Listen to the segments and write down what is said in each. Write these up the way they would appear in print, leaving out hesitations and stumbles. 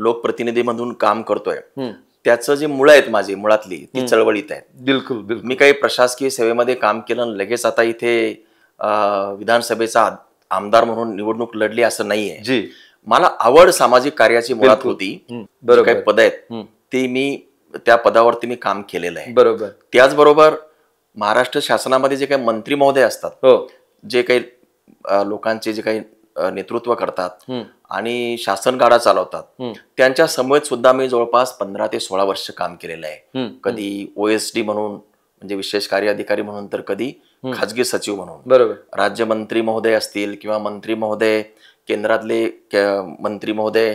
लोकप्रतिनिधी म्हणून काम करतोय त्याचं जे मुळं आहेत माझी मुळातली ती चळवळीत आहेत. बिलकुल. मी काही प्रशासकीय सेवेमध्ये काम केलं आणि लगेच आता इथे विधानसभेचा आमदार म्हणून निवडणूक लढली असं नाहीये. मला आवड सामाजिक कार्याची मुळात होती. जे काही पद आहेत ते मी त्या पदावरती मी काम केलेलं आहे. बरोबर. त्याचबरोबर महाराष्ट्र शासनामध्ये जे काही मंत्री महोदय असतात जे काही लोकांचे जे काही नेतृत्व करतात आणि शासन गाडा चालवतात त्यांच्या समवेत सुद्धा मी जवळपास 15 ते 16 वर्ष काम केलेलं आहे. कधी OSD म्हणून म्हणजे विशेष कार्य अधिकारी म्हणून तर कधी खाजगी सचिव म्हणून. बरोबर. राज्यमंत्री महोदय असतील किंवा मंत्री महोदय केंद्रातले मंत्री महोदय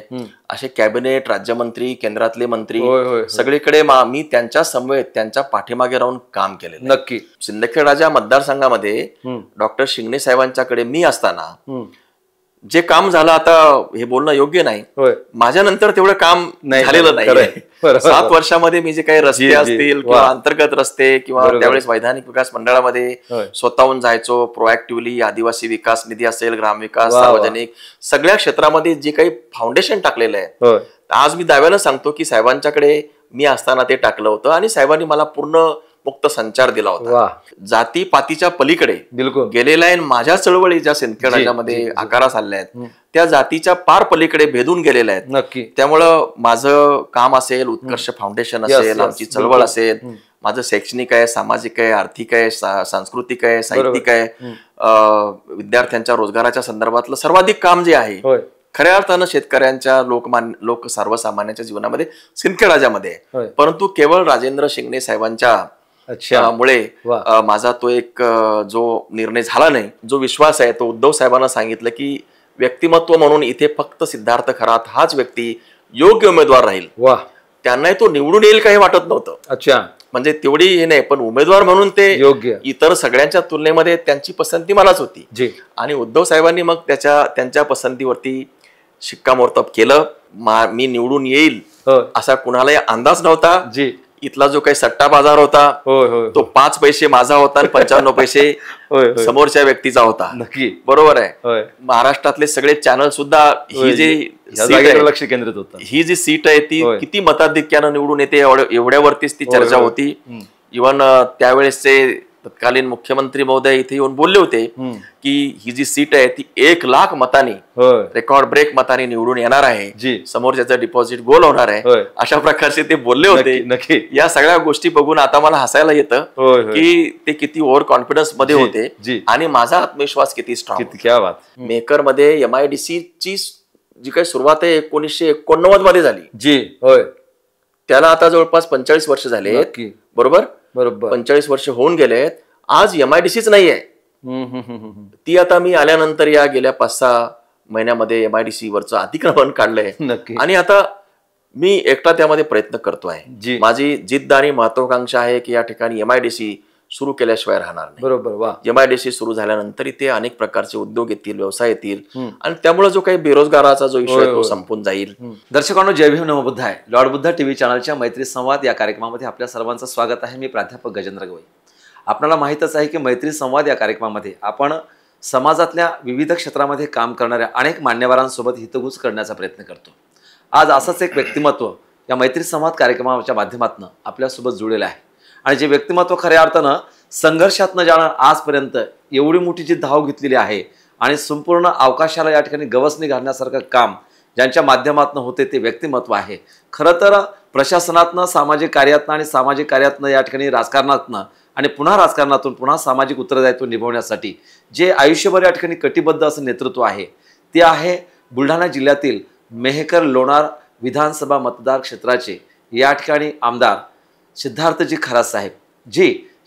असे कॅबिनेट राज्यमंत्री केंद्रातले मंत्री सगळीकडे मी त्यांच्या समवेत त्यांच्या पाठीमागे राहून काम केलेलं. नक्की. सिंदखेड राजा मतदारसंघामध्ये डॉक्टर शिंगणे साहेबांच्याकडे मी असताना जे काम झालं आता हे बोलणं योग्य नाही. माझ्यानंतर तेवढं काम झालेलं नाही. 7 वर्षामध्ये मी जे काही रस्ते असतील किंवा अंतर्गत रस्ते किंवा त्यावेळेस वैधानिक विकास मंडळामध्ये स्वतःहून जायचो प्रोएक्टिव्हली आदिवासी विकास निधी असेल ग्रामविकास सार्वजनिक सगळ्या क्षेत्रामध्ये जे काही फाउंडेशन टाकलेलं आहे आज मी दाव्यानं सांगतो की साहेबांच्याकडे मी असताना ते टाकलं होतं आणि साहेबांनी मला पूर्ण मुक्त संचार दिला होता. जातीपातीच्या पलीकडे गेलेला आहे. माझ्या चळवळी ज्या सिंदखेड राज्यामध्ये आकारास आल्या आहेत त्या जातीच्या पार पलीकडे भेदून गेलेल्या आहेत. नक्की. त्यामुळं माझं काम असेल उत्कर्ष फाउंडेशन असेल आमची चळवळ असेल माझं शैक्षणिक आहे सामाजिक आहे आर्थिक आहे सांस्कृतिक आहे साहित्यिक आहे विद्यार्थ्यांच्या रोजगाराच्या संदर्भातलं सर्वाधिक काम जे आहे खऱ्या अर्थानं शेतकऱ्यांच्या लोक सर्वसामान्यांच्या जीवनामध्ये सिंदखेड राज्यामध्ये. परंतु केवळ राजेंद्र शिंगणे साहेबांच्या मुळे माझा तो एक जो निर्णय झाला नाही जो विश्वास आहे तो उद्धव साहेबांना सांगितलं की व्यक्तिमत्व म्हणून इथे फक्त सिद्धार्थ खरात हाच व्यक्ती योग्य उमेदवार राहील. त्यांनाही तो निवडून येईल काही वाटत नव्हतं. अच्छा. म्हणजे तेवढी हे नाही पण उमेदवार म्हणून ते योग्य इतर सगळ्यांच्या तुलनेमध्ये त्यांची पसंती मलाच होती. आणि उद्धव साहेबांनी मग त्यांच्या पसंतीवरती शिक्कामोर्तब केलं. मी निवडून येईल असा कुणालाही अंदाज नव्हता. इथला जो काही सट्टा बाजार होता तो 5 पैसे माझा होता आणि 95 पैसे समोरच्या व्यक्तीचा होता. नक्की. बरोबर आहे. महाराष्ट्रातले सगळे चॅनल सुद्धा ही जी लक्ष केंद्रित होतं ही जी सीट आहे ती किती मताधिक्यानं निवडून येते एवढ्यावरतीच ती चर्चा होती. इव्हन त्यावेळेसचे तत्कालीन मुख्यमंत्री महोदय इथे येऊन बोलले होते की ही जी सीट आहे ती 1 लाख मतांनी रेकॉर्ड ब्रेक मतांनी निवडून येणार आहे समोरच्याचं डिपॉझिट गोल होणार आहे अशा प्रकारचे ते बोलले होते. या सगळ्या गोष्टी बघून आता मला हसायला येतं की ते किती ओव्हर कॉन्फिडन्स मध्ये होते आणि माझा आत्मविश्वास किती स्ट्रॉंग. मेकर मध्ये MIDC ची जी काही सुरुवात आहे 1989 मध्ये झाली त्याला आता जवळपास 45 वर्ष झाले. बरोबर. 45 वर्ष होऊन गेलेत. आज MIDCच नाहीये. ती आता मी आल्यानंतर या गेल्या 5-6 महिन्यामध्ये MIDC वरचं अतिक्रमण काढलंय आणि आता मी एकटा त्यामध्ये प्रयत्न करतोय. माझी जिद्द आणि महत्वाकांक्षा आहे की या ठिकाणी MIDC सुरू केल्याशिवाय राहणार नाही. बरोबर. MIDC सुरू झाल्यानंतर इथे अनेक प्रकारचे उद्योग येतील व्यवसाय येतील आणि त्यामुळे जो काही बेरोजगाराचा जो इश्यू आहे तो संपून जाईल. दर्शकांनो जय भीम नमो बुद्धाय. लॉर्ड बुद्धा TV चॅनलच्या मैत्री संवाद या कार्यक्रमामध्ये आपल्या सर्वांचं स्वागत आहे. मी प्राध्यापक गजेंद्र गवई. आपल्याला माहीतच आहे की मैत्री संवाद या कार्यक्रमामध्ये आपण समाजातल्या विविध क्षेत्रामध्ये काम करणाऱ्या अनेक मान्यवरांसोबत हितगुज करण्याचा प्रयत्न करतो. आज असंच एक व्यक्तिमत्व या मैत्री संवाद कार्यक्रमाच्या माध्यमातून आपल्यासोबत जुळलेलं आहे आणि जे व्यक्तिमत्व खऱ्या अर्थानं संघर्षातनं जाणं आजपर्यंत एवढी मोठी जी धाव घेतलेली आहे आणि संपूर्ण अवकाशाला या ठिकाणी गवसणी घालण्यासारखं काम ज्यांच्या माध्यमातून होते ते व्यक्तिमत्व आहे. खरं तर प्रशासनातनं सामाजिक कार्यातनं आणि सामाजिक कार्यातनं या ठिकाणी राजकारणातनं आणि पुन्हा राजकारणातून पुन्हा सामाजिक उत्तरदायित्व निभवण्यासाठी जे आयुष्यभर या ठिकाणी कटिबद्ध असं नेतृत्व आहे ते आहे बुलढाणा जिल्ह्यातील मेहकर लोणार विधानसभा मतदार क्षेत्राचे या ठिकाणी आमदार सिद्धार्थजी खरात साहेब.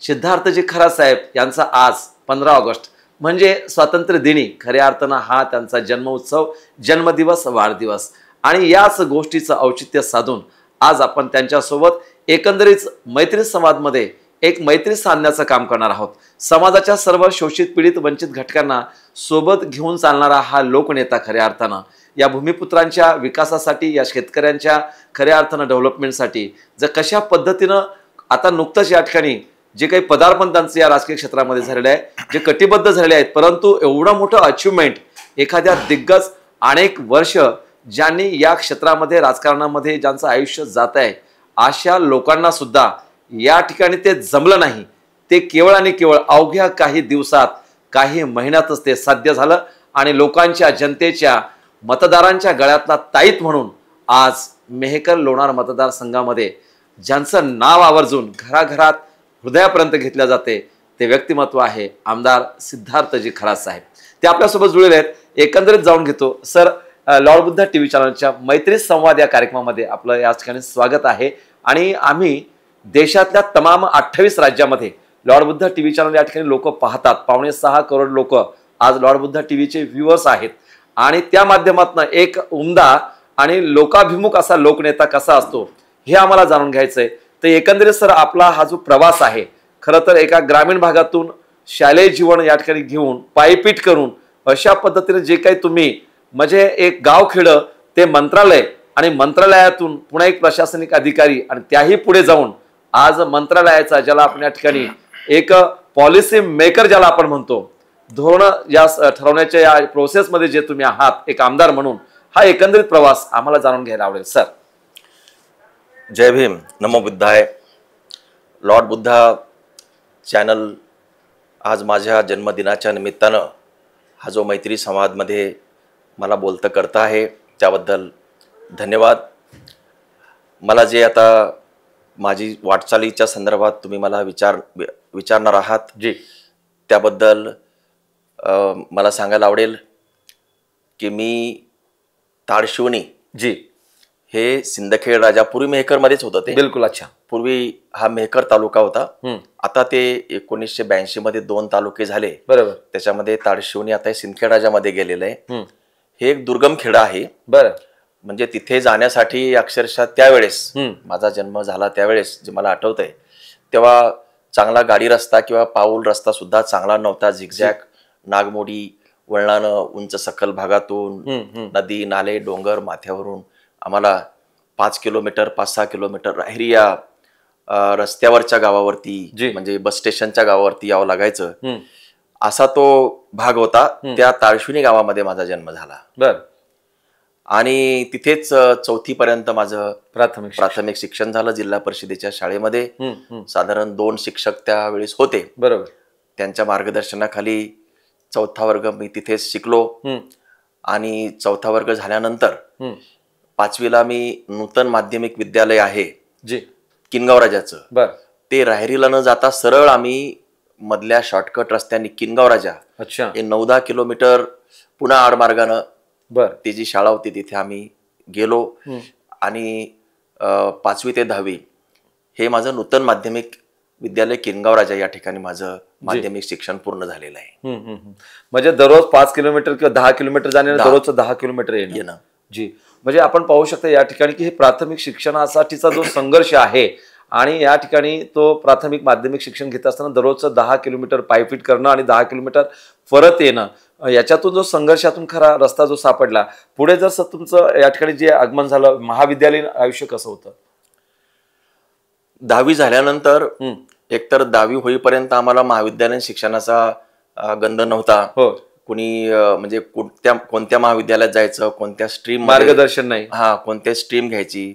सिद्धार्थजी खरात साहेब यांचा आज 15 ऑगस्ट म्हणजे स्वातंत्र्य दिनी खऱ्या अर्थानं हा त्यांचा जन्मोत्सव जन्मदिवस वाढदिवस आणि याच गोष्टीचं औचित्य साधून आज आपण त्यांच्यासोबत एकंदरीत मैत्री संवादमध्ये एक मैत्री साधण्याचं काम करणार आहोत. समाजाच्या सर्व शोषित पीडित वंचित घटकांना सोबत घेऊन चालणारा हा लोकनेता खऱ्या अर्थानं या भूमिपुत्रांच्या विकासासाठी या शेतकऱ्यांच्या खऱ्या अर्थानं डेव्हलपमेंटसाठी जर कशा पद्धतीनं आता नुकतंच या ठिकाणी जे काही पदार्पण त्यांचं या राजकीय क्षेत्रामध्ये झालेलं आहे जे कटिबद्ध झालेले आहेत परंतु एवढं मोठं अचिव्हमेंट एखाद्या दिग्गज अनेक वर्ष ज्यांनी या क्षेत्रामध्ये राजकारणामध्ये ज्यांचं आयुष्य जात आहे अशा लोकांना सुद्धा या ठिकाणी ते जमलं नाही. ते केवळ आणि केवळ अवघ्या काही दिवसात काही महिन्यातच ते साध्य झालं आणि लोकांच्या जनतेच्या मतदारांच्या गळ्यातला ताईत म्हणून आज मेहकर लोणार मतदारसंघामध्ये ज्यांचं नाव आवर्जून घराघरात हृदयापर्यंत घेतल्या जाते ते व्यक्तिमत्व आहे आमदार सिद्धार्थजी खरात साहेब. ते आपल्यासोबत जुळलेले आहेत. एकंदरीत जाऊन घेतो सर, लॉर्ड बुद्धा टीव्ही चॅनलच्या मैत्री संवाद या कार्यक्रमामध्ये आपलं या ठिकाणी स्वागत आहे. आणि आम्ही देशातल्या तमाम 28 राज्यामध्ये लॉर्ड बुद्धा टीव्ही चॅनल या ठिकाणी लोक पाहतात. 5.6 करोड लोक आज लॉर्ड बुद्धा टीव्हीचे व्ह्युअर्स आहेत. आणि त्या माध्यमातून एक उमदा आणि लोकाभिमुख असा लोकनेता कसा असतो हे आम्हाला जाणून घ्यायचंय. तर एकंदरीत सर, आपला हा जो प्रवास आहे खरं तर एका ग्रामीण भागातून शालेय जीवन या ठिकाणी घेऊन पायपीट करून अशा पद्धतीने जे काही तुम्ही म्हणजे एक गावखेड ते मंत्रालय आणि मंत्रालयातून पुन्हा एक प्रशासनिक अधिकारी आणि त्याही पुढे जाऊन आज मंत्रालयाचा ज्याला आपण या ठिकाणी एक पॉलिसी मेकर ज्याला आपण म्हणतो, धोरण या ठरवण्याच्या या प्रोसेसमध्ये जे तुम्ही आहात एक आमदार म्हणून, हा एकंदरीत प्रवास आम्हाला जाणून घ्यायला आवडेल सर. जय भीम, नमो बुद्धाय. लॉर्ड बुद्धा चॅनल आज माझ्या जन्मदिनाच्या निमित्तानं हा जो मैत्री संवादमध्ये मला बोलतं करता आहे त्याबद्दल धन्यवाद. मला जे आता माझी वाटचालीच्या संदर्भात तुम्ही मला विचारणार आहात जी, त्याबद्दल मला सांगायला आवडेल की मी ताडशिवनी जी हे सिंदखेड राजा, पूर्वी मेहकरमध्येच होतं ते. बिलकुल. अच्छा. पूर्वी हा मेहकर तालुका होता. आता ते 1982 मध्ये 2 तालुके झाले. बरोबर. त्याच्यामध्ये ताडशिवनी आता सिंदखेड राजामध्ये गेलेलं आहे. हे एक दुर्गम खेडा आहे. बरं. म्हणजे तिथे जाण्यासाठी अक्षरशः त्यावेळेस माझा जन्म झाला त्यावेळेस जे मला आठवतंय तेव्हा चांगला गाडी रस्ता किंवा पाऊल रस्ता सुद्धा चांगला नव्हता. झिगझॅग, नागमोडी, वळणानं, उंच सखल भागातून नदी, नाले, डोंगर माथ्यावरून आम्हाला 5 किलोमीटर 5-6 किलोमीटर राहेरी या रस्त्यावरच्या गावावरती म्हणजे बस स्टेशनच्या गावावरती यावं लागायचं. असा तो भाग होता. त्या ताडशिवनी गावामध्ये माझा जन्म झाला. बर. आणि तिथेच 4थी पर्यंत माझं प्राथमिक शिक्षण झालं जिल्हा परिषदेच्या शाळेमध्ये. साधारण 2 शिक्षक त्यावेळेस होते. बरोबर. त्यांच्या मार्गदर्शनाखाली 4था वर्ग मी तिथेच शिकलो. आणि 4था वर्ग झाल्यानंतर 5वीला मी नूतन माध्यमिक विद्यालय आहे जी किनगाव राजाचं, बर, ते राहेरीला न जाता सरळ आम्ही मधल्या शॉर्टकट रस्त्याने किनगाव राजा, अच्छा, हे 9-10 किलोमीटर पुन्हा आडमार्गानं बर, ती जी शाळा होती तिथे आम्ही गेलो. आणि 5वी ते 10वी हे माझं नूतन माध्यमिक विद्यालय किनगाव राजा या ठिकाणी माझं माध्यमिक शिक्षण पूर्ण झालेलं आहे. म्हणजे दररोज 5 किलोमीटर किंवा 10 किलोमीटर जाणे, दररोज 10 किलोमीटर येणं. जी, म्हणजे आपण पाहू शकता या ठिकाणी की हे प्राथमिक शिक्षणासाठीचा जो संघर्ष आहे आणि या ठिकाणी तो प्राथमिक माध्यमिक शिक्षण घेत असताना दररोजचं 10 किलोमीटर पायपीट करणं आणि 10 किलोमीटर परत येणं, याच्यातून जो संघर्षातून खरा रस्ता जो सापडला, पुढे जर तुमचं या ठिकाणी जे आगमन झालं, महाविद्यालयीन आयुष्य कसं होतं? 10वी झाल्यानंतर एकतर 10वी होईपर्यंत आम्हाला महाविद्यालयीन शिक्षणाचा गंध नव्हता. हो. कुणी म्हणजे कोणत्या महाविद्यालयात जायचं, कोणत्या स्ट्रीम, मार्गदर्शन नाही. कोणत्या स्ट्रीम घ्यायची,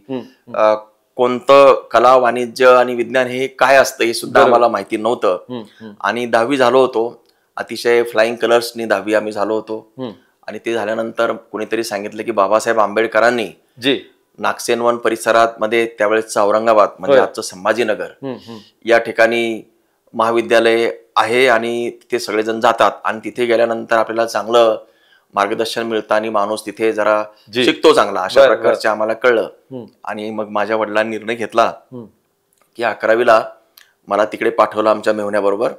कोणतं कला, वाणिज्य आणि विज्ञान हे काय असतं हे सुद्धा आम्हाला माहिती नव्हतं. आणि 10वी झालो होतो, अतिशय फ्लाइंग कलर्सनी 10वी आम्ही झालो होतो. आणि ते झाल्यानंतर कुणीतरी सांगितलं की बाबासाहेब आंबेडकरांनी जी नागसेनवन परिसरात मध्ये त्यावेळेस औरंगाबाद म्हणजे आजचं संभाजीनगर या ठिकाणी महाविद्यालय आहे आणि तिथे सगळेजण जातात. आणि तिथे गेल्यानंतर आपल्याला चांगलं मार्गदर्शन मिळतं आणि माणूस तिथे जरा शिकतो चांगला, अशा प्रकारचे आम्हाला कळलं. आणि मग माझ्या वडिलांनी निर्णय घेतला की 11वीला मला तिकडे पाठवलं आमच्या मेहुण्याबरोबर.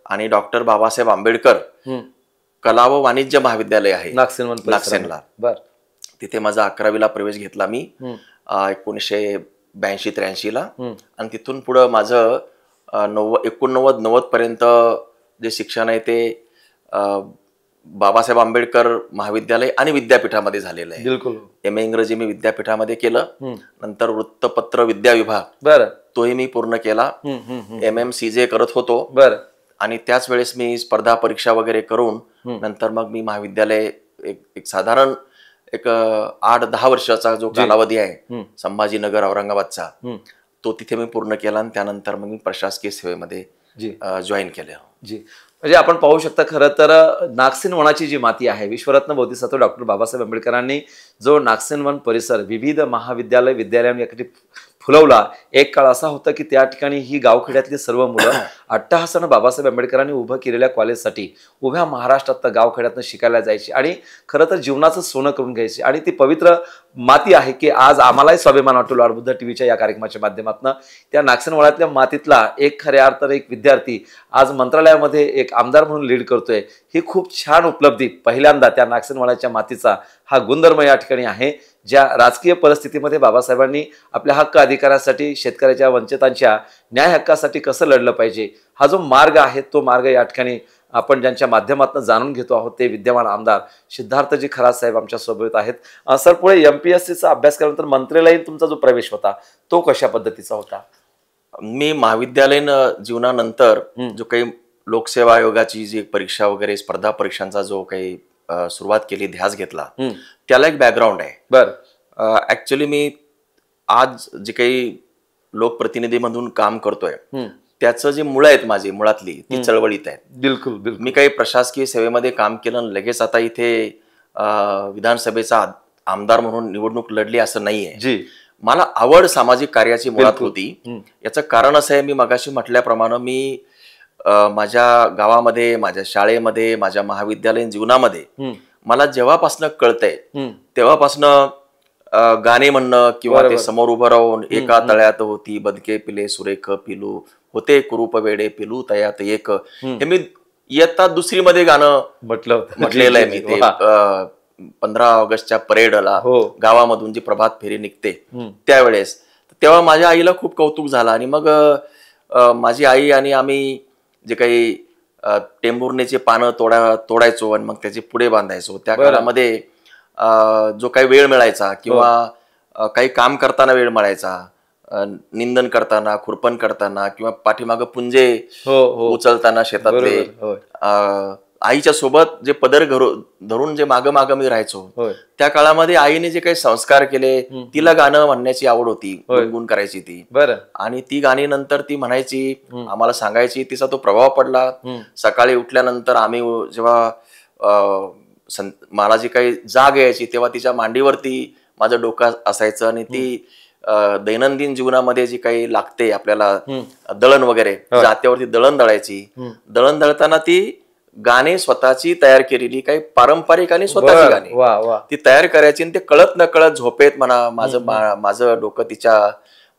आणि डॉक्टर बाबासाहेब आंबेडकर कला व वाणिज्य महाविद्यालय आहे नागसेनला, तिथे माझा 11वीला प्रवेश घेतला मी 1982-83ला. आणि तिथून पुढं माझं 89-90 पर्यंत जे शिक्षण आहे ते बाबासाहेब आंबेडकर महाविद्यालय आणि विद्यापीठामध्ये झालेलं आहे. बिलकुल. MA इंग्रजी मी विद्यापीठामध्ये केलं. नंतर वृत्तपत्र विद्या विभाग तोही मी पूर्ण केला. MMCJ करत होतो. आणि त्याच वेळेस मी स्पर्धा परीक्षा वगैरे करून नंतर मग मी महाविद्यालय एक साधारण एक 8-10 वर्षाचा जो कालावधी आहे संभाजीनगर औरंगाबादचा, तो तिथे मी पूर्ण केला आणि त्यानंतर मग मी प्रशासकीय सेवेमध्ये जॉईन केलं. जी, म्हणजे आपण पाहू शकता खरं तर नागसेनवनाची जी माती आहे, विश्वरत्न बोधिसत्व डॉक्टर बाबासाहेब आंबेडकरांनी जो नागसेनवन परिसर विविध महाविद्यालय विद्यालयांनी यासाठी फुलवला, एक काळ असा होता की त्या ठिकाणी ही गावखेड्यातली सर्व मुलं अट्टहासानं बाबासाहेब आंबेडकरांनी उभं केलेल्या कॉलेजसाठी उभ्या महाराष्ट्रात गावखेड्यातनं शिकायला जायची आणि खरं तर जीवनाचं सोनं करून घ्यायची. आणि ती पवित्र माती आहे की आज आम्हालाही स्वाभिमान वाटतो लॉर्ड बुद्ध टीव्हीच्या या कार्यक्रमाच्या माध्यमातून त्या नागसेनवळातल्या मातीतला एक खऱ्या अर्थानं एक विद्यार्थी आज मंत्रालयामध्ये एक आमदार म्हणून लीड करतोय. ही खूप छान उपलब्धी पहिल्यांदा त्या नागसेनवळाच्या मातीचा हा गुणधर्म या ठिकाणी आहे, ज्या राजकीय परिस्थितीमध्ये बाबासाहेबांनी आपल्या हक्क अधिकारासाठी शेतकऱ्याच्या वंचितांच्या न्याय हक्कासाठी कसं लढलं पाहिजे हा जो मार्ग आहे तो मार्ग या ठिकाणी आपण ज्यांच्या माध्यमातून जाणून घेतो आहोत ते विद्यमान आमदार सिद्धार्थजी खरात साहेब आमच्या सोबत आहेत. सर, पुढे MPSCचा अभ्यास केल्यानंतर मंत्रालयीन तुमचा जो प्रवेश होता तो कशा पद्धतीचा होता? मी महाविद्यालयीन जीवनानंतर जो काही लोकसेवा आयोगाची जी परीक्षा वगैरे स्पर्धा परीक्षांचा जो काही सुरुवात केली, ध्यास घेतला, त्याला एक बॅकग्राऊंड आहे. बरं, ऍक्च्युली मी आज जे काही लोकप्रतिनिधी म्हणून काम करतोय त्याचं जे मुळं आहेत माझी मुळातली ती चळवळीत आहेत. बिलकुल. मी काही प्रशासकीय सेवेमध्ये काम केलं लगेच आता इथे विधानसभेचा आमदार म्हणून निवडणूक लढली असं नाहीये. मला आवड सामाजिक कार्याची मुळात होती. याचं कारण असं आहे, मी मगाशी म्हटल्याप्रमाणे मी माझ्या गावामध्ये, माझ्या शाळेमध्ये, माझ्या महाविद्यालयीन जीवनामध्ये मला जेव्हापासनं कळतंय तेव्हापासनं गाणे म्हणणं किंवा ते समोर उभं राहून एका तळ्यात होती बदके पिले सुरेख पिलू होते कुरूप वेडे पिलू तयात एक, हे मी इयत्ता दुसरी मध्ये गाणं म्हटलेलं आहे. मी ते 15 ऑगस्टच्या परेडला गावामधून जी प्रभात फेरी निघते त्यावेळेस, तेव्हा माझ्या आईला खूप कौतुक झालं. आणि मग माझी आई आणि आम्ही जे काही टेंभुर्णीचे पानं तोडायचो आणि मग त्याचे पुढे बांधायचो. त्या काळामध्ये जो काही वेळ मिळायचा किंवा काही काम करताना वेळ मिळायचा, निंदन करताना, खुरपण करताना किंवा पाठीमागं पुंजे उचलताना शेतातले, आईच्या सोबत जे पदर धरून जे मागं मी राहायचो, त्या काळामध्ये आईने जे काही संस्कार केले, तिला गाणं म्हणण्याची आवड होती, गुणगुण करायची ती. आणि ती गाणी नंतर ती म्हणायची, आम्हाला सांगायची, तिचा तो प्रभाव पडला. सकाळी उठल्यानंतर आम्ही जेव्हा मला जी काही जाग यायची तेव्हा तिच्या मांडीवरती माझं डोकं असायचं आणि ती दैनंदिन जीवनामध्ये जी काही लागते आपल्याला दळण वगैरे, जात्यावरती दळण दळायची. दळण दळताना ती गाणी स्वतःची तयार केलेली काही पारंपरिक आणि स्वतःची गाणी ती तयार करायची आणि ते कळत न कळत झोपेत म्हणा माझं डोकं तिच्या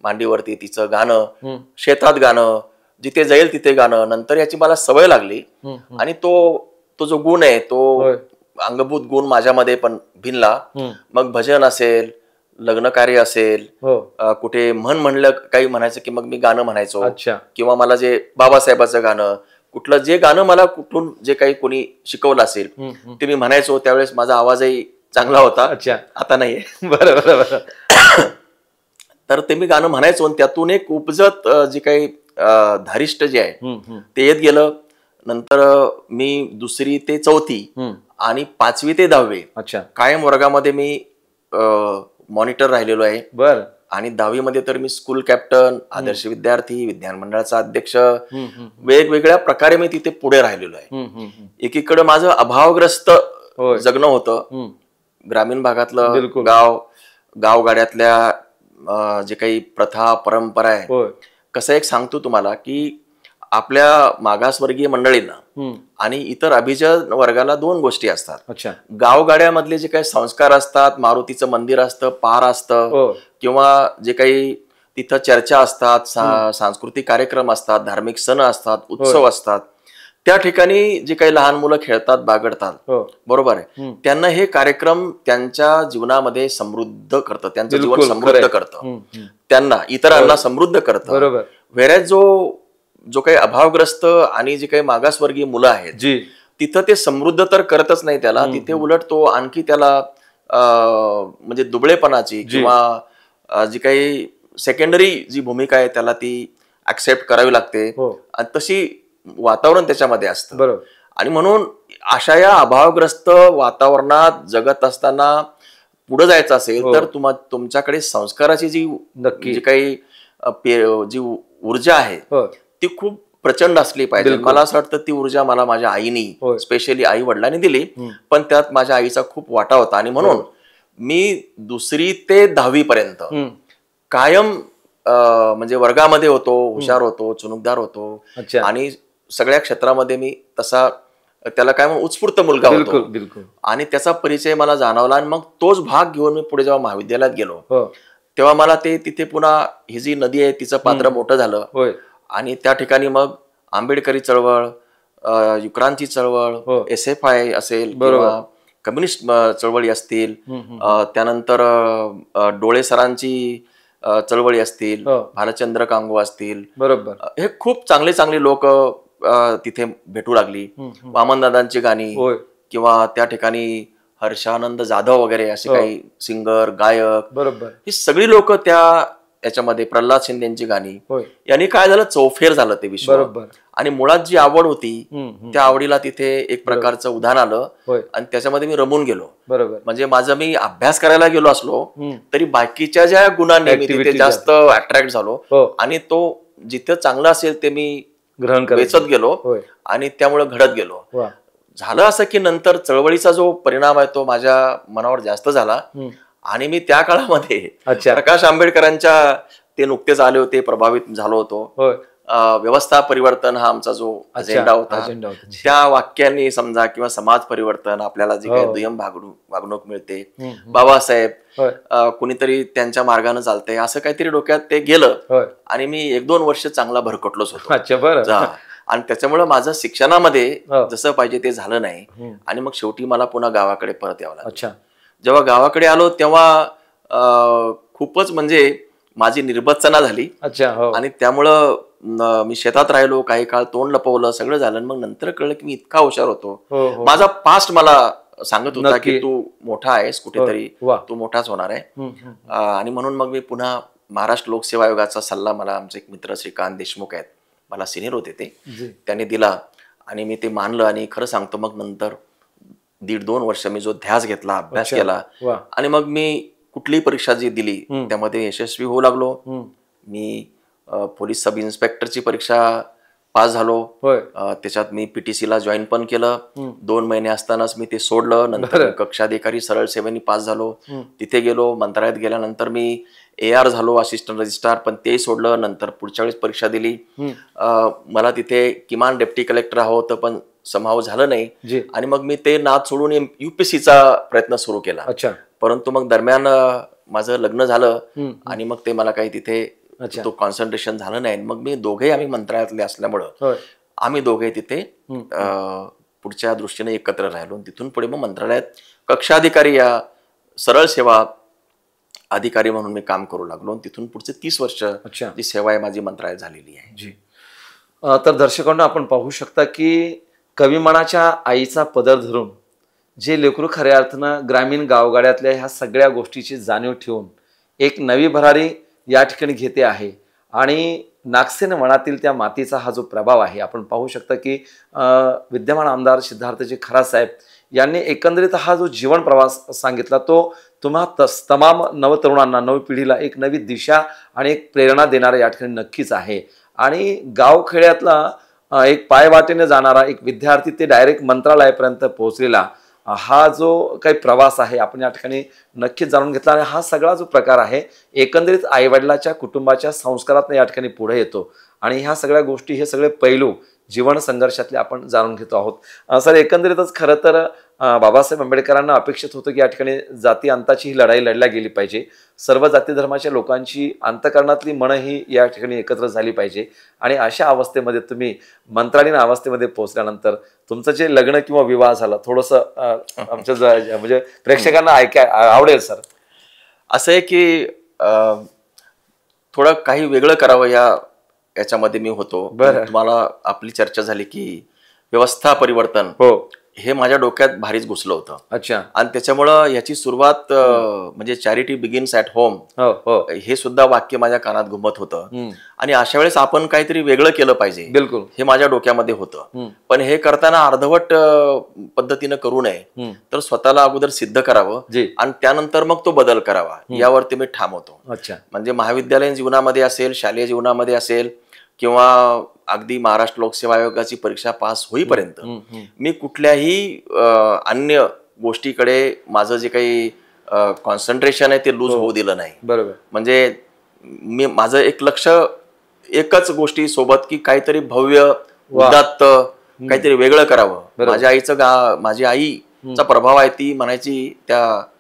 मांडीवरती, तिचं गाणं, शेतात गाणं, जिथे जाईल तिथे गाणं. नंतर याची मला सवय लागली आणि तो जो गुण आहे तो अंगभूत गुण माझ्यामध्ये पण भिनला. मग भजन असेल, लग्न कार्य असेल, कुठे म्हणलं काही म्हणायचं की मग मी गाणं म्हणायचो. किंवा मला जे बाबासाहेबाचं गाणं, कुठलं जे गाणं मला कुठून जे काही कोणी शिकवलं असेल ते मी म्हणायचो. त्यावेळेस माझा आवाजही चांगला होता, आता नाहीये. बरोबर. तर ते मी गाणं म्हणायचो आणि त्यातून एक उपजत जे काही धारिष्ट जे आहे ते येत गेलं. नंतर मी 2री ते 4थी आणि 5वी ते 10वी कायम वर्गामध्ये मी मॉनिटर राहिलेलो आहे. आणि 10वी मध्ये तर मी स्कूल कॅप्टन, आदर्श विद्यार्थी, विज्ञान मंडळाचा अध्यक्ष, वेगवेगळ्या प्रकारे मी तिथे पुढे राहिलेलो आहे. एकीकडे माझं अभावग्रस्त जगणं होतं. ग्रामीण भागातलं गावगाड्यातल्या जे काही प्रथा परंपरा आहे, कसं एक सांगतो तुम्हाला की आपल्या मागासवर्गीय मंडळींना आणि इतर अभिजात वर्गाला 2 गोष्टी असतात. गावगाड्यामधले जे काही संस्कार असतात, मारुतीचं मंदिर असतं, पार असतं, किंवा जे काही तिथं चर्चा असतात, सांस्कृतिक कार्यक्रम असतात, धार्मिक सण असतात, उत्सव असतात, त्या ठिकाणी जे काही लहान मुलं खेळतात, बागडतात, बरोबर आहे, त्यांना हे कार्यक्रम त्यांच्या जीवनामध्ये समृद्ध करतं, त्यांचं जीवन समृद्ध करतं, त्यांना इतरांना समृद्ध करतं. व्हेरॅज जो काही अभावग्रस्त आणि जे काही मागासवर्गीय मुलं आहेत तिथं ते समृद्ध तर करतच नाही त्याला, तिथे उलट तो आणखी त्याला म्हणजे दुबळेपणाची किंवा जी काही सेकंडरी जी भूमिका आहे त्याला ती ऍक्सेप्ट करावी लागते. आणि तशी वातावरण त्याच्यामध्ये असतं. आणि म्हणून अशा या अभावग्रस्त वातावरणात जगत असताना पुढे जायचं असेल तर तुमच्याकडे संस्काराची जी काही जी ऊर्जा आहे ती खूप प्रचंड असली पाहिजे. मला असं वाटतं ती ऊर्जा मला माझ्या आईनी, स्पेशली आई वडिलांनी दिली, पण त्यात माझ्या आईचा खूप वाटा होता. आणि म्हणून मी 2री ते 10वी पर्यंत कायम म्हणजे वर्गामध्ये होतो, हुशार होतो, चुनुकदार होतो आणि सगळ्या क्षेत्रामध्ये मी तसा त्याला काय म्हणून उत्स्फूर्त मुलगा होतो आणि त्याचा परिचय मला जाणवला. आणि मग तोच भाग घेऊन मी पुढे जेव्हा महाविद्यालयात गेलो तेव्हा मला ते तिथे पुन्हा ही जी नदी आहे तिचं पात्र मोठं झालं आणि त्या ठिकाणी मग आंबेडकरी चळवळ, युक्रांती चळवळ, SFI असेल किंवा कम्युनिस्ट चळवळी असतील, त्यानंतर डोळे सरांची चळवळी असतील, भालचंद्र कांगो असतील, हे खूप चांगले चांगले लोक तिथे भेटू लागली. वामनदादांची गाणी किंवा त्या ठिकाणी हर्षानंद जाधव वगैरे असे काही सिंगर, गायक, ही सगळी लोक याच्यामध्ये, प्रल्हाद शिंदेची गाणी, यांनी काय झालं, चौफेर झालं ते विश्व. आणि मुळात जी आवड होती त्या आवडीला तिथे एक प्रकारचं उधाण आलं आणि त्याच्यामध्ये मी रमून गेलो. म्हणजे माझं मी अभ्यास करायला गेलो असलो तरी बाकीच्या ज्या गुणांनी मी तिथे जास्त अट्रॅक्ट झालो आणि तो जिथे चांगलं असेल ते मी ग्रहण वेचत गेलो आणि त्यामुळे घडत गेलो. झालं असं की नंतर चळवळीचा जो परिणाम आहे तो माझ्या मनावर जास्त झाला आणि मी त्या काळामध्ये प्रकाश आंबेडकरांच्या, ते नुकतेच आले होते, प्रभावित झालो होतो. व्यवस्था परिवर्तन हा आमचा जो अजेंडा होता, त्या वाक्यांनी समजा, किंवा समाज परिवर्तन, आपल्याला जी काही दुय्यम वागणूक मिळते, बाबासाहेब कुणीतरी त्यांच्या मार्गाने चालतंय, असं काहीतरी डोक्यात ते गेलं आणि मी 1-2 वर्ष चांगला भरकटलोच होतो. आणि त्याच्यामुळे माझं शिक्षणामध्ये जसं पाहिजे ते झालं नाही आणि मग शेवटी मला पुन्हा गावाकडे परत यावं लागलं. जेव्हा गावाकडे आलो तेव्हा खूपच म्हणजे माझी निर्बत्सना झाली आणि त्यामुळं मी शेतात राहिलो, काही काळ तोंड लपवलं, सगळं झालं. मग नंतर कळलं की मी इतका हुशार होतो. माझा पास्ट मला सांगत होता की तू मोठा आहेस, कुठेतरी तू मोठाच होणार आहे. आणि म्हणून मग मी पुन्हा महाराष्ट्र लोकसेवा आयोगाचा सल्ला, मला आमचे एक मित्र श्रीकांत देशमुख आहेत, मला सिनियर होते ते, त्यांनी दिला आणि मी ते मानलं. आणि खरं सांगतो मग नंतर 1.5-2 वर्ष मी जो ध्यास घेतला, अभ्यास केला आणि मग मी कुठलीही परीक्षा जी दिली त्यामध्ये यशस्वी होऊ लागलो. मी पोलीस सब इन्स्पेक्टरची परीक्षा पास झालो. त्याच्यात मी PTC ला जॉईन पण केलं. 2 महिने असतानाच मी ते सोडलं. नंतर कक्षाधिकारी सरळ सेवेनी पास झालो, तिथे गेलो. मंत्रालयात गेल्यानंतर मी AR झालो, असिस्टंट रजिस्ट्रार, पण तेही सोडलं. नंतर पुढच्या वेळेस परीक्षा दिली. मला तिथे किमान डेप्टी कलेक्टर हवं होतं पण समाव झालं नाही आणि मग मी ते नाद सोडून UPSCचा प्रयत्न सुरू केला. परंतु मग दरम्यान माझं लग्न झालं आणि मग ते मला काही तिथे तो कॉन्सन्ट्रेशन झालं नाही. मग मी दोघेही, आम्ही मंत्रालयातले असल्यामुळं आम्ही दोघे तिथे पुढच्या दृष्टीने एकत्र राहिलो. तिथून पुढे मग मंत्रालयात कक्षाधिकारी या सरळ सेवा अधिकारी म्हणून मी काम करू लागलो. तिथून पुढचे 30 वर्ष जी सेवा आहे माझी मंत्रालयात झालेली आहे. तर दर्शकांना आपण पाहू शकता की कविमनाच्या आईचा पदर धरून जे लेकरू खऱ्या अर्थानं ग्रामीण गावगाड्यातल्या ह्या सगळ्या गोष्टीची जाणीव ठेवून एक नवी भरारी या ठिकाणी घेते आहे. आणि नागसेन वनातील त्या मातीचा हा जो प्रभाव आहे, आपण पाहू शकता की विद्यमान आमदार सिद्धार्थजी खरात साहेब यांनी एकंदरीत हा जो जीवन प्रवास सांगितला तो तमाम नवतरुणांना, नवी पिढीला एक नवी दिशा आणि एक प्रेरणा देणारा या ठिकाणी नक्कीच आहे. आणि गावखेड्यातला एक पायवाटेने जाणारा एक विद्यार्थी ते डायरेक्ट मंत्रालयापर्यंत पोहोचलेला हा जो काही प्रवास आहे आपण या ठिकाणी नक्कीच जाणून घेतला. आणि हा सगळा जो प्रकार आहे एकंदरीत आईवडिलाच्या कुटुंबाच्या संस्कारातून या ठिकाणी पुढे येतो आणि ह्या सगळ्या गोष्टी, हे सगळे पैलू जीवन संघर्षातले आपण जाणून घेतो आहोत. सर, एकंदरीतच खरं तर बाबासाहेब आंबेडकरांना अपेक्षित होतं की या ठिकाणी जाती अंताची ही लढाई लढल्या गेली पाहिजे. सर्व जाती धर्माच्या लोकांची अंतःकरणातली मनं ही या ठिकाणी एकत्र झाली पाहिजे. आणि अशा अवस्थेमध्ये तुम्ही मंत्रालयीन अवस्थेमध्ये पोहोचल्यानंतर तुमचं जे लग्न किंवा विवाह झाला, थोडंसं आमच्या म्हणजे प्रेक्षकांना आवडेल सर. असं आहे की थोडं काही वेगळं करावं याच्यामध्ये मी होतो. तुम्हाला आपली चर्चा झाली की व्यवस्था परिवर्तन हे माझ्या डोक्यात भारीच घुसलं होतं. अच्छा. आणि त्याच्यामुळं याची सुरुवात म्हणजे चॅरिटी बिगिन्स ॲट होम हे सुद्धा वाक्य माझ्या कानात घुमत होतं. आणि अशा वेळेस आपण काहीतरी वेगळं केलं पाहिजे, बिलकुल, हे माझ्या डोक्यामध्ये होतं. पण हे करताना अर्धवट पद्धतीनं करू नये, तर स्वतःला अगोदर सिद्ध करावं आणि त्यानंतर मग तो बदल करावा, यावरती मी ठाम होतो. अच्छा. म्हणजे महाविद्यालयीन जीवनामध्ये असेल, शालेय जीवनामध्ये असेल, किंवा अगदी महाराष्ट्र लोकसेवा आयोगाची परीक्षा पास होईपर्यंत मी कुठल्याही अन्य गोष्टीकडे माझं जे काही कॉन्सन्ट्रेशन आहे ते लूज होऊ दिलं नाही. बरोबर. म्हणजे मी माझं एक लक्ष एकच गोष्टी सोबत की काहीतरी भव्य उदात्त काहीतरी वेगळं करावं. माझ्या आईचं माझी आईचा प्रभाव आहे. ती म्हणायची,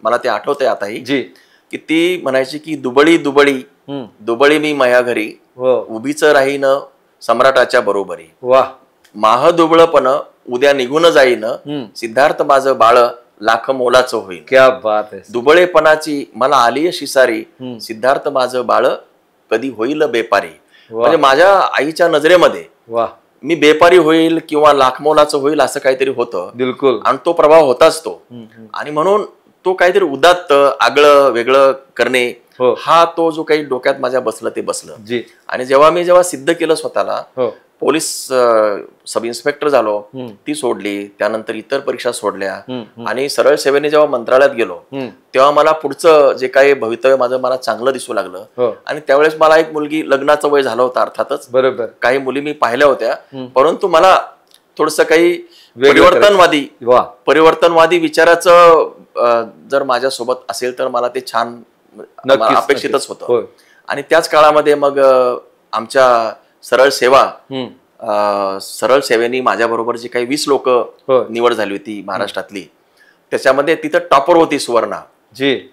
मला ते आठवतंय आताही, की ती म्हणायची की दुबळी दुबळी दुबळी मी माया घरी, उभीच राहीन सम्राटाच्या बरोबरी. माह दुबळपण उद्या निघून जाईन, सिद्धार्थ माझं बाळ लाख मोलाचं होईल. क्या बात आहे. दुबळेपणाची मला आली शिसारी, सिद्धार्थ माझं बाळ कधी होईल बेपारी. म्हणजे माझ्या आईच्या नजरेमध्ये मी बेपारी होईल किंवा लाख मोलाचं होईल असं काहीतरी होतं. बिलकुल. आणि तो प्रभाव होताच तो. आणि म्हणून तो काहीतरी उदात्त आगळं वेगळं करणे, हा तो जो काही डोक्यात माझ्या बसलं ते बसलं. आणि जेव्हा सिद्ध केलं स्वतःला, पोलीस सब इन्स्पेक्टर झालो, ती सोडली, त्यानंतर इतर परीक्षा सोडल्या आणि सरळ सेवेने जेव्हा मंत्रालयात गेलो तेव्हा मला पुढचं जे काही भवितव्य माझं मला चांगलं दिसू लागलं. आणि त्यावेळेस मला एक मुलगी, लग्नाचं वय झालं होतं अर्थातच, बरोबर, काही मुली मी पाहिल्या होत्या, परंतु मला थोडस काही परिवर्तनवादी विचाराचं जर माझ्या सोबत असेल तर मला ते छान अपेक्षितच होतं. आणि त्याच काळामध्ये मग आमच्या सरळ सेवेनी माझ्या बरोबर जी काही 20 लोक निवड झाली होती महाराष्ट्रातली, त्याच्यामध्ये तिथं टॉपर होती सुवर्णा.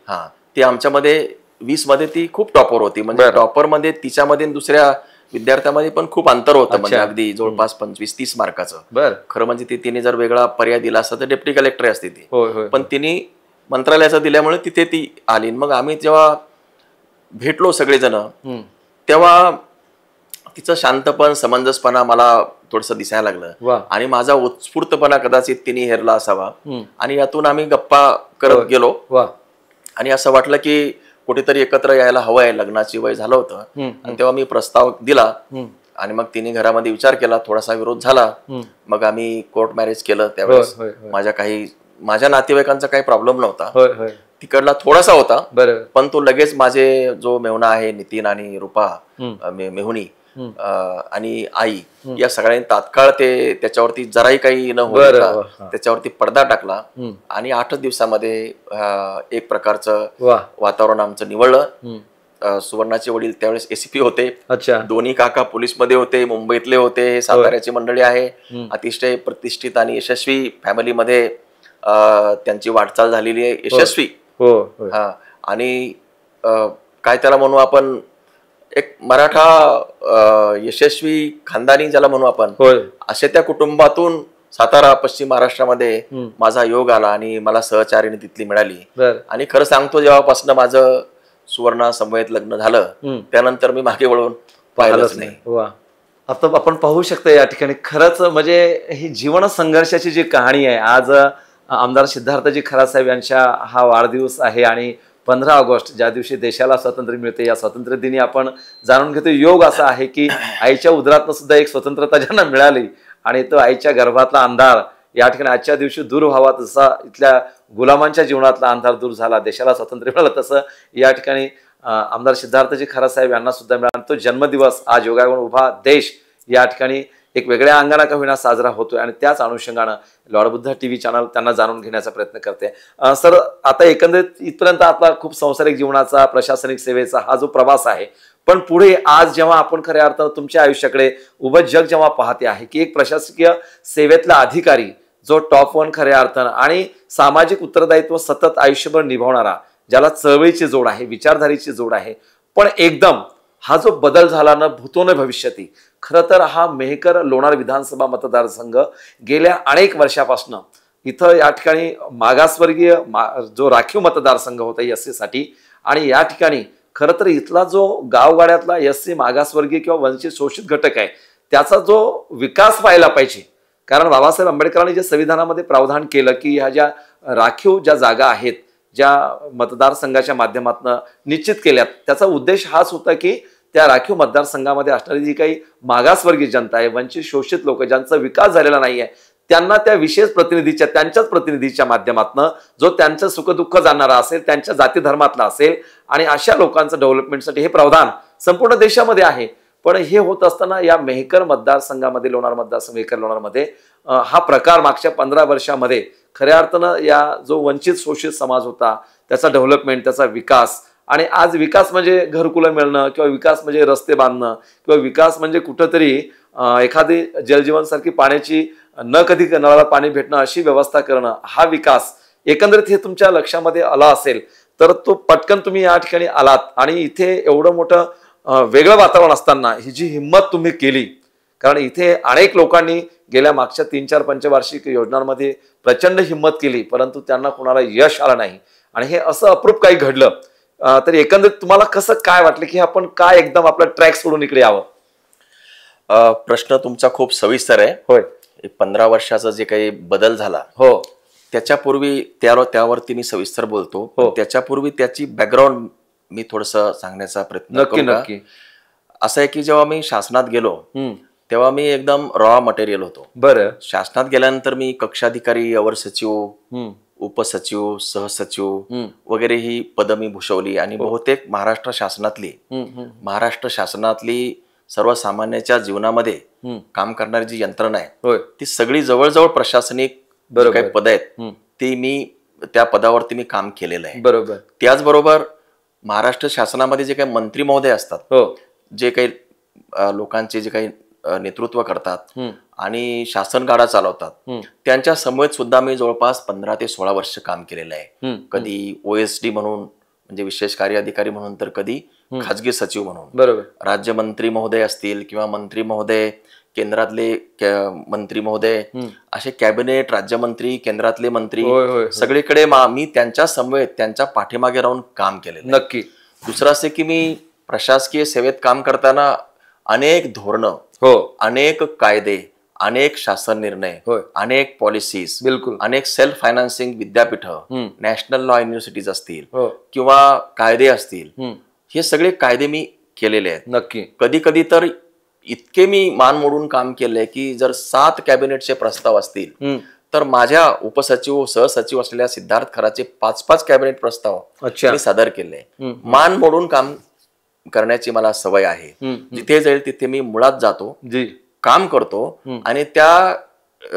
हा, ती आमच्यामध्ये 20 मध्ये ती खूप टॉपर होती. म्हणजे टॉपर मध्ये तिच्यामध्ये दुसऱ्या विद्यार्थ्यामध्ये पण खूप अंतर होतं. म्हणजे अगदी जवळपास 25-30 मार्काचं. खरं म्हणजे तिने जर वेगळा पर्याय दिला असता तर डेप्युटी कलेक्टर असते ती, पण तिने मंत्रालयाचं दिल्यामुळे तिथे ती आली. मग आम्ही जेव्हा भेटलो सगळेजण, तेव्हा तिचं शांतपण, समंजसपणा मला थोडस दिसायला लागलं. आणि माझा उत्स्फूर्तपणा कदाचित तिने हेरला असावा. आणि यातून आम्ही गप्पा करत गेलो आणि असं वाटलं की कुठेतरी एकत्र यायला हवंय. लग्नाची वय झालं होतं. आणि तेव्हा मी प्रस्ताव दिला आणि मग तिने घरामध्ये विचार केला, थोडासा विरोध झाला. मग आम्ही कोर्ट मॅरेज केलं. त्यावेळेस माझ्या नातेवाईकांचा काही प्रॉब्लेम नव्हता, तिकडला थोडासा होता, पण तो लगेच माझे जो मेहुणा आहे, नितीन आणि रूपा मेहुणी आणि आई, या सगळ्यांनी तात्काळ त्याच्यावरती जराही काही न होता त्याच्यावरती पडदा टाकला. आणि 8च दिवसामध्ये एक प्रकारचं वातावरण आमचं निवडलं. सुवर्णाचे वडील त्यावेळेस एसीपी होते. दोन्ही काका पोलीसमध्ये होते, मुंबईतले होते, साताऱ्याची मंडळी आहे. अतिशय प्रतिष्ठित आणि यशस्वी फॅमिलीमध्ये त्यांची वाटचाल झालेली आहे, यशस्वी. हा, आणि काय त्याला म्हणू आपण, एक मराठा यशस्वी खानदानी ज्याला म्हणू आपण, अशा त्या कुटुंबातून सातारा पश्चिम महाराष्ट्रामध्ये माझा योग आला आणि मला सहचारिणी तिथली मिळाली. आणि खरं सांगतो, जेव्हापासून माझं सुवर्णा समवेत लग्न झालं त्यानंतर मी मागे वळून पाहिलंच नाही. आता आपण पाहू शकतो या ठिकाणी खरंच म्हणजे ही जीवन संघर्षाची जी कहाणी आहे. आज आमदार सिद्धार्थजी खरासाहेब यांच्या हा वाढदिवस आहे आणि 15 ऑगस्ट ज्या दिवशी देशाला स्वातंत्र्य मिळते, या स्वातंत्र्य दिनी आपण जाणून घेतो योग असा आहे की आईच्या उदरातनं सुद्धा एक स्वतंत्रता ज्यांना मिळाली आणि तो आईच्या गर्भातला अंधार या ठिकाणी आजच्या दिवशी दूर व्हावा. जसा इथल्या गुलामांच्या जीवनातला अंधार दूर झाला, देशाला स्वातंत्र्य मिळालं, तसं या ठिकाणी आमदार सिद्धार्थजी खरासाहेब यांना सुद्धा मिळाला. तो जन्मदिवस आज योगायोगाने उभा देश या ठिकाणी एक वेगळ्या अंगाने का होईना साजरा होतोय आणि त्याच अनुषंगानं लॉर्ड बुद्धा टीव्ही चॅनल त्यांना जाणून घेण्याचा प्रयत्न करते. सर, आता एकंदरीत इथपर्यंत आपला खूप सांसारिक जीवनाचा, प्रशासनिक सेवेचा हा जो प्रवास आहे, पण पुढे आज जेव्हा आपण खऱ्या अर्थानं तुमच्या आयुष्याकडे उभं जग जेव्हा पाहते आहे की एक प्रशासकीय सेवेतला अधिकारी जो टॉप 1 खऱ्या अर्थानं आणि सामाजिक उत्तरदायित्व सतत आयुष्यभर निभावणारा, ज्याला चळवळीची जोड आहे, विचारधारीची जोड आहे, पण एकदम हा जो बदल झाला ना भूतो न भविष्यती, खरं तर हा मेहकर लोणार विधानसभा मतदारसंघ गेल्या अनेक वर्षापासून इथं या ठिकाणी मागासवर्गीय जो राखीव मतदारसंघ होता एससी साठी, आणि या ठिकाणी खरं तर इथला जो गावगाड्यातला एससी मागासवर्गीय किंवा वंचित शोषित घटक आहे त्याचा जो विकास व्हायला पाहिजे, कारण बाबासाहेब आंबेडकरांनी जे संविधानामध्ये प्रावधान केलं की ह्या ज्या राखीव ज्या जागा आहेत, ज्या मतदारसंघाच्या माध्यमातून निश्चित केल्यात, त्याचा उद्देश हाच होता की त्या राखीव मतदारसंघामध्ये असणारी जी काही मागासवर्गीय जनता आहे, वंचित शोषित लोक ज्यांचा विकास झालेला नाहीये, त्यांना त्या विशेष प्रतिनिधीच्या, त्यांच्याच प्रतिनिधीच्या माध्यमातून जो त्यांचं सुखदुःख जाणणारा असेल, त्यांच्या जाती धर्मातला असेल, आणि अशा लोकांचं डेव्हलपमेंटसाठी हे प्रावधान संपूर्ण देशामध्ये आहे. पण हे होत असताना या मेहकर मतदारसंघामध्ये, लोणार मतदारसंघ, मेहकर लोणारमध्ये हा प्रकार मागच्या 15 वर्षामध्ये खऱ्या अर्थानं या जो वंचित शोषित समाज होता त्याचा डेव्हलपमेंट, त्याचा विकास, आणि आज विकास म्हणजे घरकुलं मिळणं, किंवा विकास म्हणजे रस्ते बांधणं, किंवा विकास म्हणजे कुठंतरी एखादी जलजीवन सारखी पाण्याची न कधी नळाला पाणी भेटणं अशी व्यवस्था करणं, हा विकास एकंदरीत हे तुमच्या लक्षामध्ये आला असेल तर तो पटकन तुम्ही या ठिकाणी आलात, आणि इथे एवढं मोठं वेगळं वातावरण असताना ही जी हिंमत तुम्ही केली, कारण इथे अनेक लोकांनी गेल्या मागच्या 3-4 पंचवार्षिक योजनांमध्ये प्रचंड हिंमत केली, परंतु त्यांना कोणाला यश आलं नाही, आणि हे असं अप्रूप काही घडलं. तर एकंदरीत तुम्हाला कसं काय वाटलं की आपण काय एकदम आपला ट्रॅक सोडून इकडे यावं? प्रश्न तुमचा खूप सविस्तर आहे. होय. 15 वर्षाचा जे काही बदल झाला, हो, त्याच्यापूर्वी त्यावरती मी सविस्तर बोलतो. त्याच्यापूर्वी त्याची बॅकग्राऊंड मी थोडंसं सांगण्याचा प्रयत्न नक्की नक्की. असं आहे की जेव्हा मी शासनात गेलो तेव्हा मी एकदम रॉ मटेरियल होतो. बरं. शासनात गेल्यानंतर मी कक्षाधिकारी, अवर सचिव, उपसचिव, सहसचिव वगैरे ही पदं मी भूषवली, आणि बहुतेक महाराष्ट्र शासनातली सर्वसामान्याच्या जीवनामध्ये काम करणारी जी यंत्रणा आहे ती सगळी जवळजवळ प्रशासनिक काही पद आहेत ती मी त्या पदावरती मी काम केलेलं आहे. बरोबर. त्याचबरोबर महाराष्ट्र शासनामध्ये जे काही मंत्री महोदय असतात, जे काही लोकांचे जे काही नेतृत्व करतात आणि शासन गाडा चालवतात, त्यांच्या समवेत सुद्धा मी जवळपास 15 ते 16 वर्ष काम केलेलं आहे. कधी OSD म्हणून, म्हणजे विशेष कार्य अधिकारी म्हणून, तर कधी खाजगी सचिव म्हणून. बरोबर. राज्यमंत्री महोदय असतील किंवा मंत्री महोदय, केंद्रातले मंत्री महोदय, असे कॅबिनेट, राज्यमंत्री, केंद्रातले मंत्री, सगळीकडे मी त्यांच्या समवेत, त्यांच्या पाठीमागे राहून काम केलेलं. नक्की. दुसरं असे की मी प्रशासकीय सेवेत काम करताना अनेक धोरणं, अनेक कायदे, अनेक शासन निर्णय, अनेक पॉलिसीज, बिलकुल, अनेक सेल्फ फायनान्सिंग विद्यापीठ, नॅशनल लॉ युनिव्हर्सिटीज असतील किंवा कायदे असतील, हे सगळे कायदे मी केलेले आहेत. नक्की. कधी कधी तर इतके मी मान मोडून काम केलंय की जर 7 कॅबिनेटचे प्रस्ताव असतील तर माझ्या उपसचिव, सहसचिव असलेल्या सिद्धार्थ खराचे 5-5 कॅबिनेट प्रस्ताव मी सादर केले. मान मोडून काम करण्याची मला सवय आहे. जिथे जाईल तिथे मी मुळात जातो, काम करतो, आणि त्या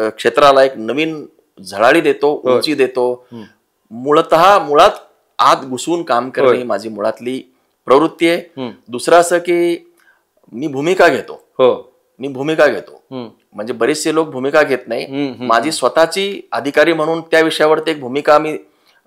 क्षेत्राला एक नवीन झळाळी देतो, उंची देतो. मुळात आत घुसून काम करणे ही माझी मुळातली प्रवृत्ती आहे. दुसरं असं की मी भूमिका घेतो. म्हणजे बरेचसे लोक भूमिका घेत नाही. माझी स्वतःची अधिकारी म्हणून त्या विषयावरती एक भूमिका मी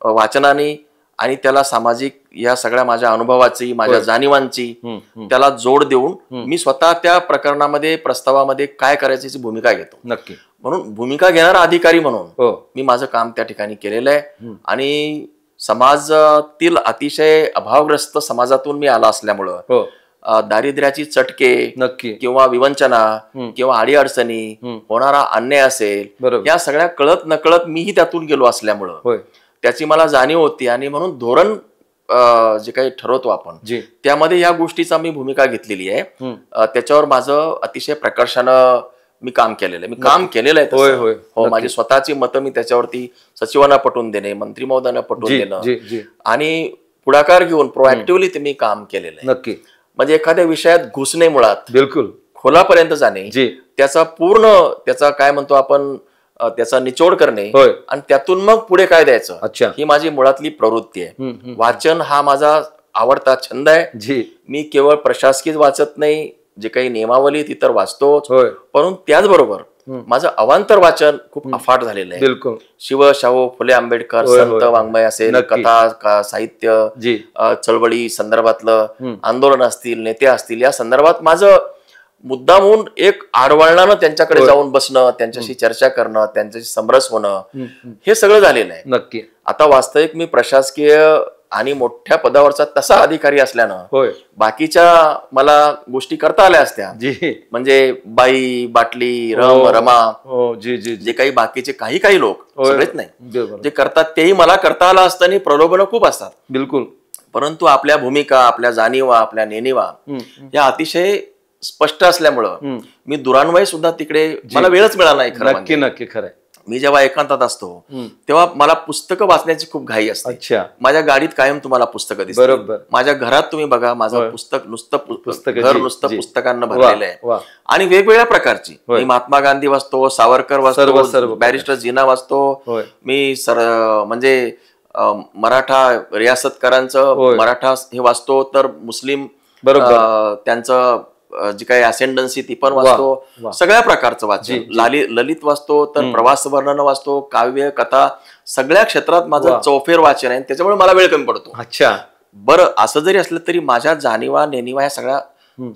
वाचनाने आणि त्याला सामाजिक या सगळ्या माझ्या अनुभवाची, माझ्या जाणीवांची त्याला जोड देऊन मी स्वतः त्या प्रकरणामध्ये, प्रस्तावामध्ये काय करायची भूमिका घेतो. नक्की. म्हणून भूमिका घेणारा अधिकारी म्हणून मी माझं काम त्या ठिकाणी केलेलं आहे. आणि समाजातील अतिशय अभावग्रस्त समाजातून मी आला असल्यामुळं दारिद्र्याची चटके किंवा विवंचना किंवा अडीअडचणी, होणारा अन्याय असेल, या सगळ्या कळत नकळत मीही त्यातून गेलो असल्यामुळं त्याची मला जाणीव होती. आणि म्हणून धोरण जे काही ठरवतो आपण त्यामध्ये या गोष्टीचा मी भूमिका घेतलेली आहे. त्याच्यावर माझं अतिशय प्रकर्षानं मी काम केलेलं आहे. मी काम केलेलं आहे. हो, माझी स्वतःची मतं मी त्याच्यावरती सचिवांना पटवून देणे, मंत्री महोदयांना पटवून देणं, आणि पुढाकार घेऊन प्रोएक्टिव्हली ते मी काम केलेलं आहे. नक्की. म्हणजे एखाद्या विषयात घुसणे, मुळात बिलकुल खोलापर्यंत जाणे, त्याचा काय म्हणतो आपण, त्याचा निचोड करणे, आणि त्यातून मग पुढे काय द्यायचं, ही माझी मुळातली प्रवृत्ती आहे. वाचन हा माझा आवडता छंद आहे. मी केवळ प्रशासकीय वाचत नाही, जे काही नियमावली ती तर वाचतोच, परंतु त्याचबरोबर माझं अवांतर वाचन खूप अफाट झालेलं आहे. बिलकुल. शिव, शाहू फुले आंबेडकर, संत वाङ्मय असेल, कथा, साहित्य, चळवळी संदर्भातलं आंदोलन असतील, नेते असतील, या संदर्भात माझं मुद्दामून एक आडवळणानं त्यांच्याकडे जाऊन बसणं, त्यांच्याशी चर्चा करणं, त्यांच्याशी समरस होणं, हे सगळं झालेलं आहे. नक्की. आता वास्तविक मी प्रशासकीय आणि मोठ्या पदावरचा तसा अधिकारी असल्यानं होय बाकीच्या मला गोष्टी करता आल्या असत्या, जी म्हणजे बाई, बाटली, रम, रमा, हो जी जी जे काही बाकीचे काही लोक, सगळेच नाही, बरोबर. जे करतात तेही मला करता आलं असतं आणि प्रलोभनं खूप असतात. बिलकुल. परंतु आपल्या भूमिका, आपल्या जाणीवा, आपल्या नेणीवा या अतिशय स्पष्ट असल्यामुळं मी दुरान्वय सुद्धा तिकडे मला वेळच मिळाला नाही. खरं नक्की नक्की खरंय. मी जेव्हा एकांतात असतो तेव्हा मला पुस्तकं वाचण्याची खूप घाई असते. अच्छा. माझ्या गाडीत कायम तुम्हाला पुस्तकं दिसतात. बरोबर. माझ्या घरात तुम्ही बघा, माझं पुस्तक नुसतं घर नुसतं पुस्तकांना भरलेलं आहे आणि वेगवेगळ्या प्रकारची. मी महात्मा गांधी वाचतो, सावरकर वाचतो, बॅरिस्टर जीना वाचतो, मी म्हणजे मराठा रियासतकारांचं मराठा हे वाचतो, तर मुस्लिम त्यांचं जी काही असेंडन्सी ती पण वाचतो, सगळ्या प्रकारचं वाचन, ललित वाचतो, तर प्रवास वर्णन वाचतो, काव्य, कथा, सगळ्या क्षेत्रात माझं चौफेर वाचन आहे. त्याच्यामुळे मला वेळ कमी पडतो. अच्छा. बरं, असं जरी असलं तरी माझ्या जाणीवा नेणीवा ह्या सगळ्या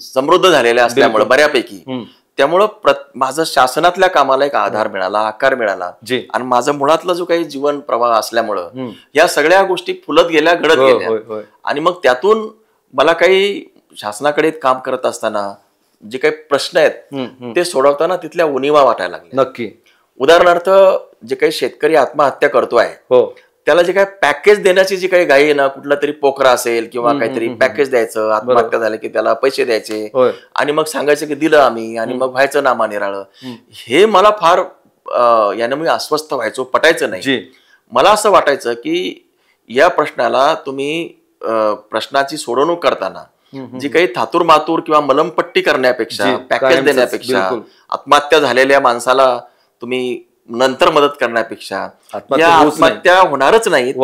समृद्ध झालेल्या असल्यामुळे बऱ्यापैकी, त्यामुळं माझं शासनातल्या कामाला एक आधार मिळाला, आकार मिळाला आणि माझं मुळातलं जो काही जीवन प्रवाह असल्यामुळं या सगळ्या गोष्टी फुलत गेल्या, घडत गेल्या आणि मग त्यातून मला काही शासनाकडे काम करत असताना जे काही प्रश्न आहेत ते सोडवताना तिथल्या उणीवा वाटायला लागल्या. नक्की. उदाहरणार्थ, जे काही शेतकरी आत्महत्या करतोय त्याला जे काही पॅकेज देण्याची जी काही घाई ना, कुठला तरी पोखरा असेल किंवा काहीतरी पॅकेज द्यायचं, आत्महत्या झाली की त्याला पैसे द्यायचे आणि मग सांगायचं की दिलं आम्ही आणि मग व्हायचं नामा निराळं. हे मला फार याने मी अस्वस्थ व्हायचो, पटायचं नाही. मला असं वाटायचं की या प्रश्नाला तुम्ही प्रश्नाची सोडवणूक करताना जी काही थातूर मातूर किंवा मलमपट्टी करण्यापेक्षा, पॅकेज देण्यापेक्षा, आत्महत्या झालेल्या माणसाला तुम्ही नंतर मदत करण्यापेक्षा या आत्महत्या होणारच नाहीत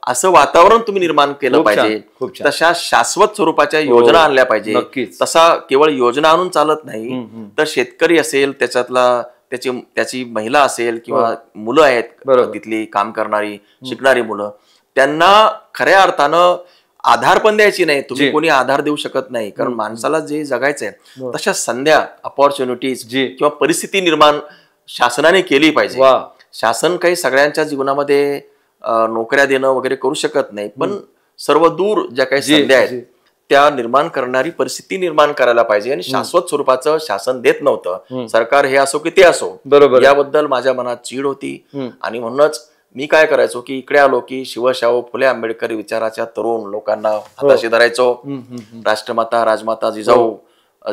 असं वातावरण तुम्ही निर्माण केलं पाहिजे. तशा शाश्वत स्वरूपाच्या योजना आणल्या पाहिजे. तसा केवळ योजना आणून चालत नाही, तर शेतकरी असेल, त्याची महिला असेल किंवा मुलं आहेत तिथली काम करणारी, शिकणारी मुलं, त्यांना खऱ्या अर्थानं आधार पण द्यायची नाही. तुम्ही कोणी आधार देऊ शकत नाही, कारण माणसाला जे जगायचंय तशा संध्या, अपॉर्च्युनिटीज किंवा परिस्थिती निर्माण शासनाने केली पाहिजे. शासन काही सगळ्यांच्या जीवनामध्ये नोकऱ्या देणं वगैरे करू शकत नाही, पण सर्व दूर ज्या काही संध्या आहेत त्या निर्माण करणारी परिस्थिती निर्माण करायला पाहिजे. आणि शाश्वत स्वरूपाचं शासन देत नव्हतं. सरकार हे असो की ते असो, याबद्दल माझ्या मनात चीड होती आणि म्हणूनच मी काय करायचो की इकडे आलो की शिवशाहू फुले आंबेडकरी विचाराच्या तरुण लोकांना हाताशी धरायचो. राष्ट्रमाता राजमाता जिजाऊ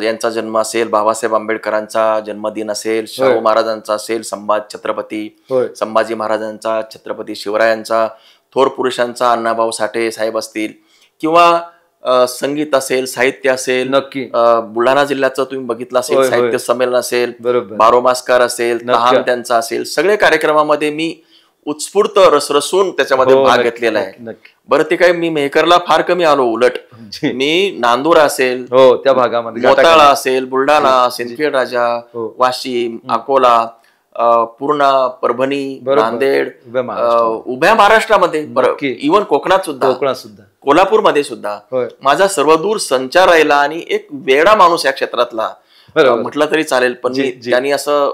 यांचा जन्म असेल, बाबासाहेब आंबेडकरांचा जन्मदिन असेल, शाहू महाराजांचा असेल, छत्रपती संभाजी महाराजांचा, छत्रपती शिवरायांचा, थोर पुरुषांचा अण्णाभाऊ साठे साहेब असतील, किंवा संगीत असेल, साहित्य असेल, नक्की बुलढाणा जिल्ह्याचं तुम्ही बघितलं असेल, साहित्य संमेलन असेल, बारोमास्कर असेल, तहान त्यांचा असेल, सगळे कार्यक्रमामध्ये मी उत्स्फूर्त रसरसून त्याच्यामध्ये भाग घेतलेला आहे. बरं, ते काय मी मेहकरला फार कमी आलो, उलट मी नांदूर असेल, त्या भागामध्ये मोताळा असेल, बुलढाणा, सिंदखेड राजा, वाशिम, अकोला, पूर्णा, परभणी, नांदेड, उभ्या महाराष्ट्रामध्ये, इव्हन कोकणात सुद्धा, कोल्हापूरमध्ये सुद्धा माझा सर्वदूर संचार राहिला आणि एक वेडा माणूस या क्षेत्रातला म्हटलं तरी चालेल. पण त्यांनी असं,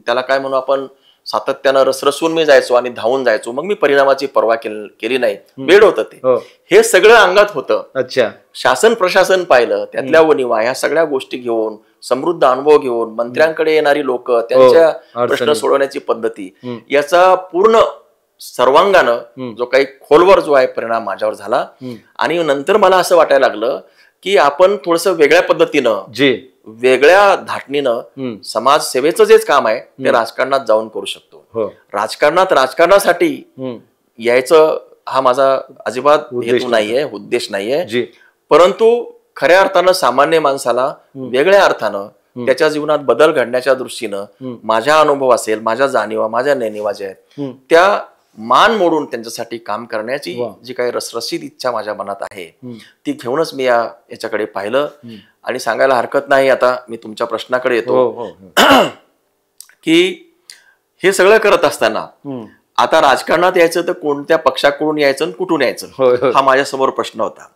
त्याला काय म्हणू आपण, सातत्यानं रसरसून मी जायचो आणि धावून जायचो. मग मी परिणामाची पर्वा केली नाही. वेड होतं ते, हे सगळं अंगात होतं. अच्छा. शासन प्रशासन पाहिलं, त्यातल्या उणीवा, ह्या सगळ्या गोष्टी घेऊन, समृद्ध अनुभव घेऊन, मंत्र्यांकडे येणारी लोक, त्यांच्या प्रश्न सोडवण्याची पद्धती, याचा पूर्ण सर्वांगानं जो काही खोलवर जो आहे परिणाम माझ्यावर झाला. आणि नंतर मला असं वाटायला लागलं की आपण थोडस वेगळ्या पद्धतीनं, वेगळ्या धाटणीनं समाजसेवेचं जेच काम आहे ते राजकारणात जाऊन करू शकतो. राजकारणासाठी यायचं हा माझा अजिबात हेतू नाहीये, उद्देश नाहीये. परंतु खऱ्या अर्थानं सामान्य माणसाला वेगळ्या अर्थानं त्याच्या जीवनात बदल घडण्याच्या दृष्टीनं माझ्या अनुभव असेल, माझ्या जाणीवा, माझ्या नेणीवा ज्या आहेत त्या मान मोडून त्यांच्यासाठी काम करण्याची जी काही रसरशीत इच्छा माझ्या मनात आहे ती घेऊनच मी याच्याकडे पाहिलं. आणि सांगायला हरकत नाही, आता मी तुमच्या प्रश्नाकडे येतो की हे सगळं करत असताना आता राजकारणात यायचं तर कोणत्या पक्षाकडून यायचं आणि कुठून यायचं, हा माझ्यासमोर प्रश्न होता.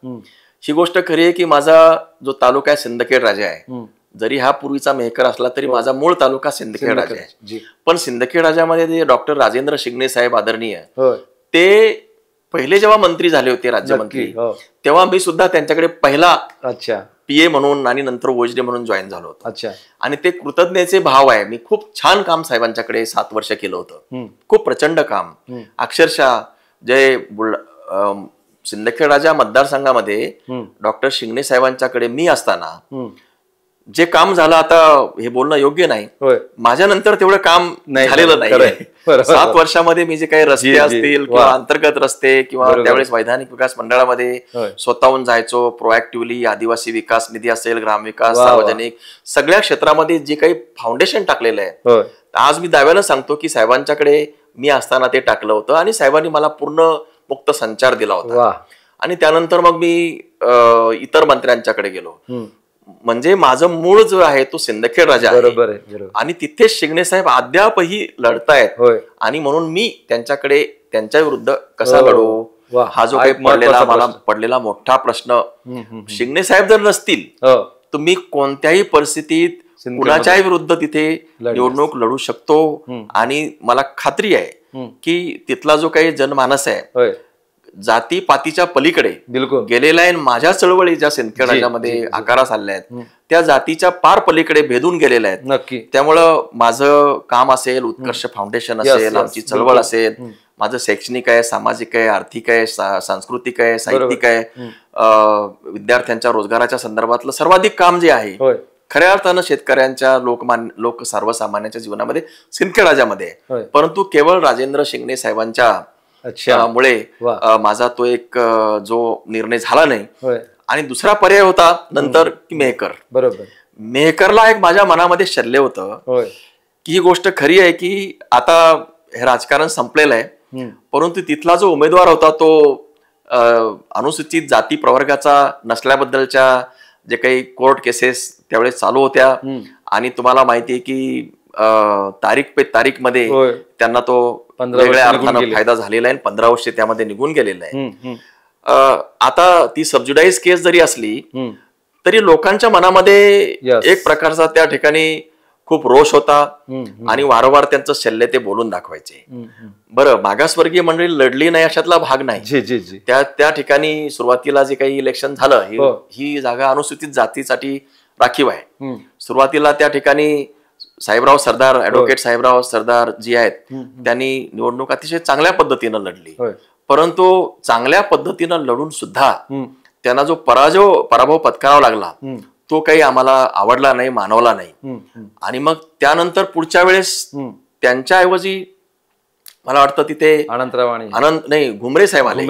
ही गोष्ट खरी आहे की माझा जो तालुका आहे सिंदखेड राजा आहे, जरी हा पूर्वीचा मेहकर असला तरी माझा मूळ तालुका सिंदखेड राजा आहे. पण सिंदखेड राजामध्ये डॉक्टर राजेंद्र शिंगणे साहेब आदरणीय, ते पहिले जेव्हा मंत्री झाले होते राज्यमंत्री नक्की, हो. तेव्हा मी सुद्धा त्यांच्याकडे पहिला अच्छा पीए म्हणून आणि नंतर ओएसडी म्हणून जॉईन झालो होतो. अच्छा आणि ते कृतज्ञतेचे भाव आहे. मी खूप छान काम साहेबांच्याकडे 7 वर्ष केलं होतं. खूप प्रचंड काम. अक्षरशः जे सिंदखेड राजा मतदारसंघामध्ये डॉक्टर शिंगणे साहेबांच्याकडे मी असताना जे काम झालं, आता हे बोलणं योग्य नाही, माझ्यानंतर तेवढं काम झालेलं नाही. 7 वर्षामध्ये मी जे काही रस्ते असतील किंवा अंतर्गत रस्ते किंवा त्यावेळेस वैधानिक विकास मंडळामध्ये स्वतःहून जायचो, प्रोएक्टिव्हली आदिवासी विकास निधी असेल, ग्रामविकास, सार्वजनिक सगळ्या क्षेत्रामध्ये जे काही फाउंडेशन टाकलेलं आहे, आज मी दाव्यानं सांगतो की साहेबांच्याकडे मी असताना ते टाकलं होतं आणि साहेबांनी मला पूर्ण मुक्त संचार दिला होता. आणि त्यानंतर मग मी इतर मंत्र्यांच्याकडे गेलो. म्हणजे माझं मूळ जो आहे तो सिंदखेड राजा आहे आणि तिथे शिंगणे साहेब अद्यापही लढतायत. आणि म्हणून मी त्यांच्याकडे त्यांच्या विरुद्ध कसा लढू हा जो काही मला पडलेला मोठा प्रश्न. शिंगणे साहेब जर नसतील तर मी कोणत्याही परिस्थितीत कुणाच्याही विरुद्ध तिथे निवडणूक लढू शकतो. आणि मला खात्री आहे की तिथला जो काही जनमानस आहे जातीपातीच्या पलीकडे गेलेला आहे. माझ्या चळवळी ज्या सिंदखेड राज्यामध्ये आकारास आल्या आहेत त्या जातीच्या पार पलीकडे भेदून गेलेल्या आहेत. नक्की. त्यामुळं माझं काम असेल, उत्कर्ष फाउंडेशन असेल, आमची चळवळ असेल, माझं शैक्षणिक आहे, सामाजिक आहे, आर्थिक आहे, सांस्कृतिक आहे, साहित्यिक आहे, विद्यार्थ्यांच्या रोजगाराच्या संदर्भातलं सर्वाधिक काम जे आहे खऱ्या अर्थानं शेतकऱ्यांच्या लोक सर्वसामान्यांच्या जीवनामध्ये सिंदखेड राज्यामध्ये. परंतु केवळ राजेंद्र शिंगणे साहेबांच्या मुळे माझा तो एक जो निर्णय झाला नाही. आणि दुसरा पर्याय होता नंतर की मेहकर. बरोबर. मेहकरला एक माझ्या मनामध्ये शल्य होतं की ही गोष्ट खरी आहे की आता हे राजकारण संपलेलं आहे, परंतु तिथला जो उमेदवार होता तो अनुसूचित जाती प्रवर्गाचा नसल्याबद्दलच्या जे काही कोर्ट केसेस त्यावेळेस चालू होत्या. आणि तुम्हाला माहिती आहे की तारीख पे तारीख मध्ये त्यांना तो वेगळ्या अर्थानं फायदा झालेला आहे. 15 वर्ष त्यामध्ये निघून गेलेला आहे. आता ती सबज्युडाइज केस जरी असली तरी लोकांच्या मनामध्ये एक प्रकारचा त्या ठिकाणी खूप रोष होता आणि वारंवार त्यांचं शल्य ते बोलून दाखवायचे. बरं, मागासवर्गीय मंडळी लढली नाही अशातला भाग नाही. त्या ठिकाणी सुरुवातीला जे काही इलेक्शन झालं ही जागा अनुसूचित जातीसाठी राखीव आहे. सुरुवातीला त्या ठिकाणी साहेबराव सरदार, ऍडव्होकेट साहेबराव सरदार जी आहेत त्यांनी निवडणूक अतिशय चांगल्या पद्धतीनं लढली. परंतु चांगल्या पद्धतीनं लढून सुद्धा त्यांना जो पराभव पत्करावा लागला तो काही आम्हाला आवडला नाही, मानवला नाही. आणि मग त्यानंतर पुढच्या वेळेस त्यांच्याऐवजी मला वाटतं तिथे घुमरे साहेब आले,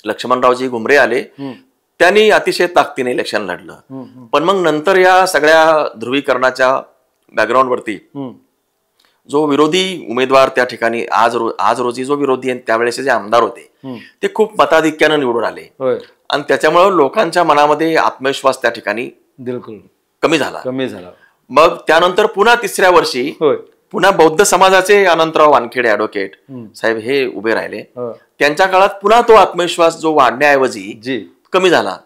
लक्ष्मणरावजी घुमरे आले. त्यांनी अतिशय ताकदीने इलेक्शन लढलं. पण मग नंतर या सगळ्या ध्रुवीकरणाच्या बॅकग्राऊंड वरती जो विरोधी उमेदवार त्या ठिकाणी आज रोजी जो विरोधी त्यावेळेस जे आमदार होते ते खूप मताधिक्यानं निवडून आले. आणि त्याच्यामुळे लोकांच्या मनामध्ये आत्मविश्वास त्या ठिकाणी कमी झाला. मग त्यानंतर पुन्हा तिसऱ्या वर्षी पुन्हा बौद्ध समाजाचे अनंतराव वानखेडे ऍडव्होकेट साहेब हे उभे राहिले. त्यांच्या काळात पुन्हा तो आत्मविश्वास जो वाढण्याऐवजी कमी झाला.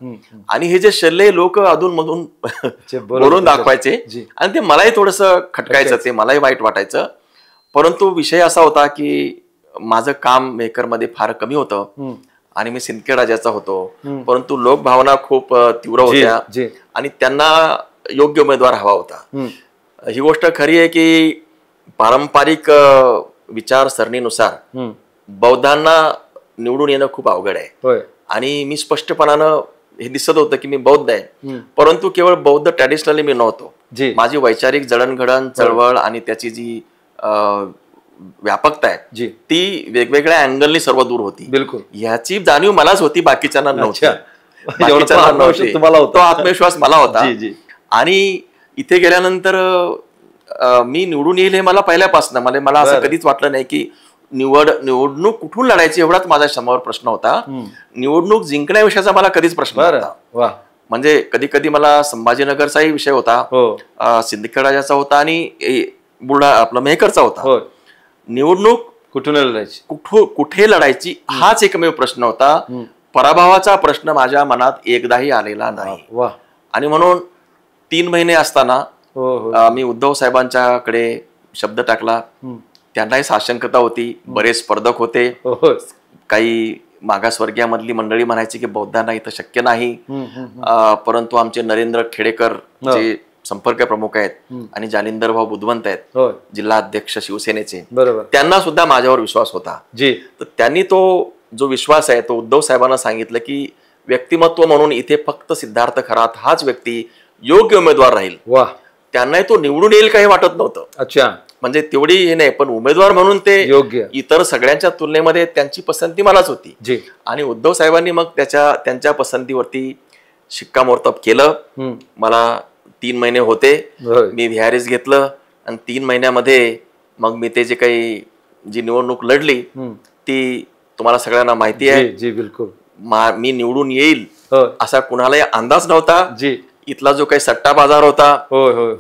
आणि हे जे शल्य लोक अधून मधून बोलून दाखवायचे आणि ते मलाही थोडस खटकायचं, ते मलाही वाईट वाटायचं. परंतु विषय असा होता की माझं काम मेकरमध्ये फार कमी होतं आणि मी सिंदखेड राजाचा होतो. परंतु लोकभावना खूप तीव्र होत्या आणि त्यांना योग्य उमेदवार हवा होता. ही गोष्ट खरी आहे की पारंपरिक विचारसरणीनुसार बौद्धांना निवडून येणं खूप अवघड आहे. आणि मी स्पष्टपणानं हे दिसत होतं की मी बौद्ध आहे, परंतु केवळ बौद्ध ट्रॅडिशनली मी नव्हतो. माझी वैचारिक जडणघडण, चळवळ आणि त्याची जी व्यापकता आहे ती वेगवेगळ्या अँगलनी सर्व दूर होती. बिलकुल. ह्याची जाणीव मलाच होती, बाकीच्यांना नव्हती. तो आत्मविश्वास मला होता. आणि इथे गेल्यानंतर मी निवडून येईल हे मला पहिल्यापासून मला असं कधीच वाटलं नाही की निवडणूक कुठून लढायची एवढाच माझ्या समोर प्रश्न होता. निवडणूक जिंकण्याविषयीचा मला कधीच प्रश्न नव्हता. म्हणजे कधी कधी मला संभाजीनगरचाही विषय होता, सिंदखेड राजाचा होता आणि आपला मेहकरचा होता. निवडणूक कुठून लढायची, कुठे लढायची हाच एकमेव प्रश्न होता. पराभवाचा प्रश्न माझ्या मनात एकदाही आलेला नाही. आणि म्हणून 3 महिने असताना मी उद्धव साहेबांच्याकडे शब्द टाकला. त्यांनाही साशंकता होती, बरेच स्पर्धक होते. काही मागासवर्गीयामधली मंडळी म्हणायची की बौद्धांना इथं शक्य नाही, परंतु आमचे नरेंद्र खेडेकर जे संपर्क प्रमुख आहेत आणि जालिंदर भाऊ बुधवंत आहेत, जिल्हा अध्यक्ष शिवसेनेचे, त्यांना सुद्धा माझ्यावर विश्वास होता. तर त्यांनी तो जो विश्वास आहे तो उद्धव साहेबांना सांगितलं की व्यक्तिमत्व म्हणून इथे फक्त सिद्धार्थ खरात हाच व्यक्ती योग्य उमेदवार राहील. त्यांनाही तो निवडून येईल काही वाटत नव्हतं. अच्छा, म्हणजे तेवढी हे नाही, पण उमेदवार म्हणून ते योग्य, इतर सगळ्यांच्या तुलनेमध्ये त्यांची पसंती मलाच होती. आणि उद्धव साहेबांनी मग त्यांच्या पसंतीवरती शिक्कामोर्तब केलं. मला 3 महिने होते, मी व्हीआरएस घेतलं आणि 3 महिन्यामध्ये मग मी ते जी निवडणूक लढली ती तुम्हाला सगळ्यांना माहिती आहे. बिलकुल. मी निवडून येईल असा कुणालाही अंदाज नव्हता. इथला जो काही सट्टा बाजार होता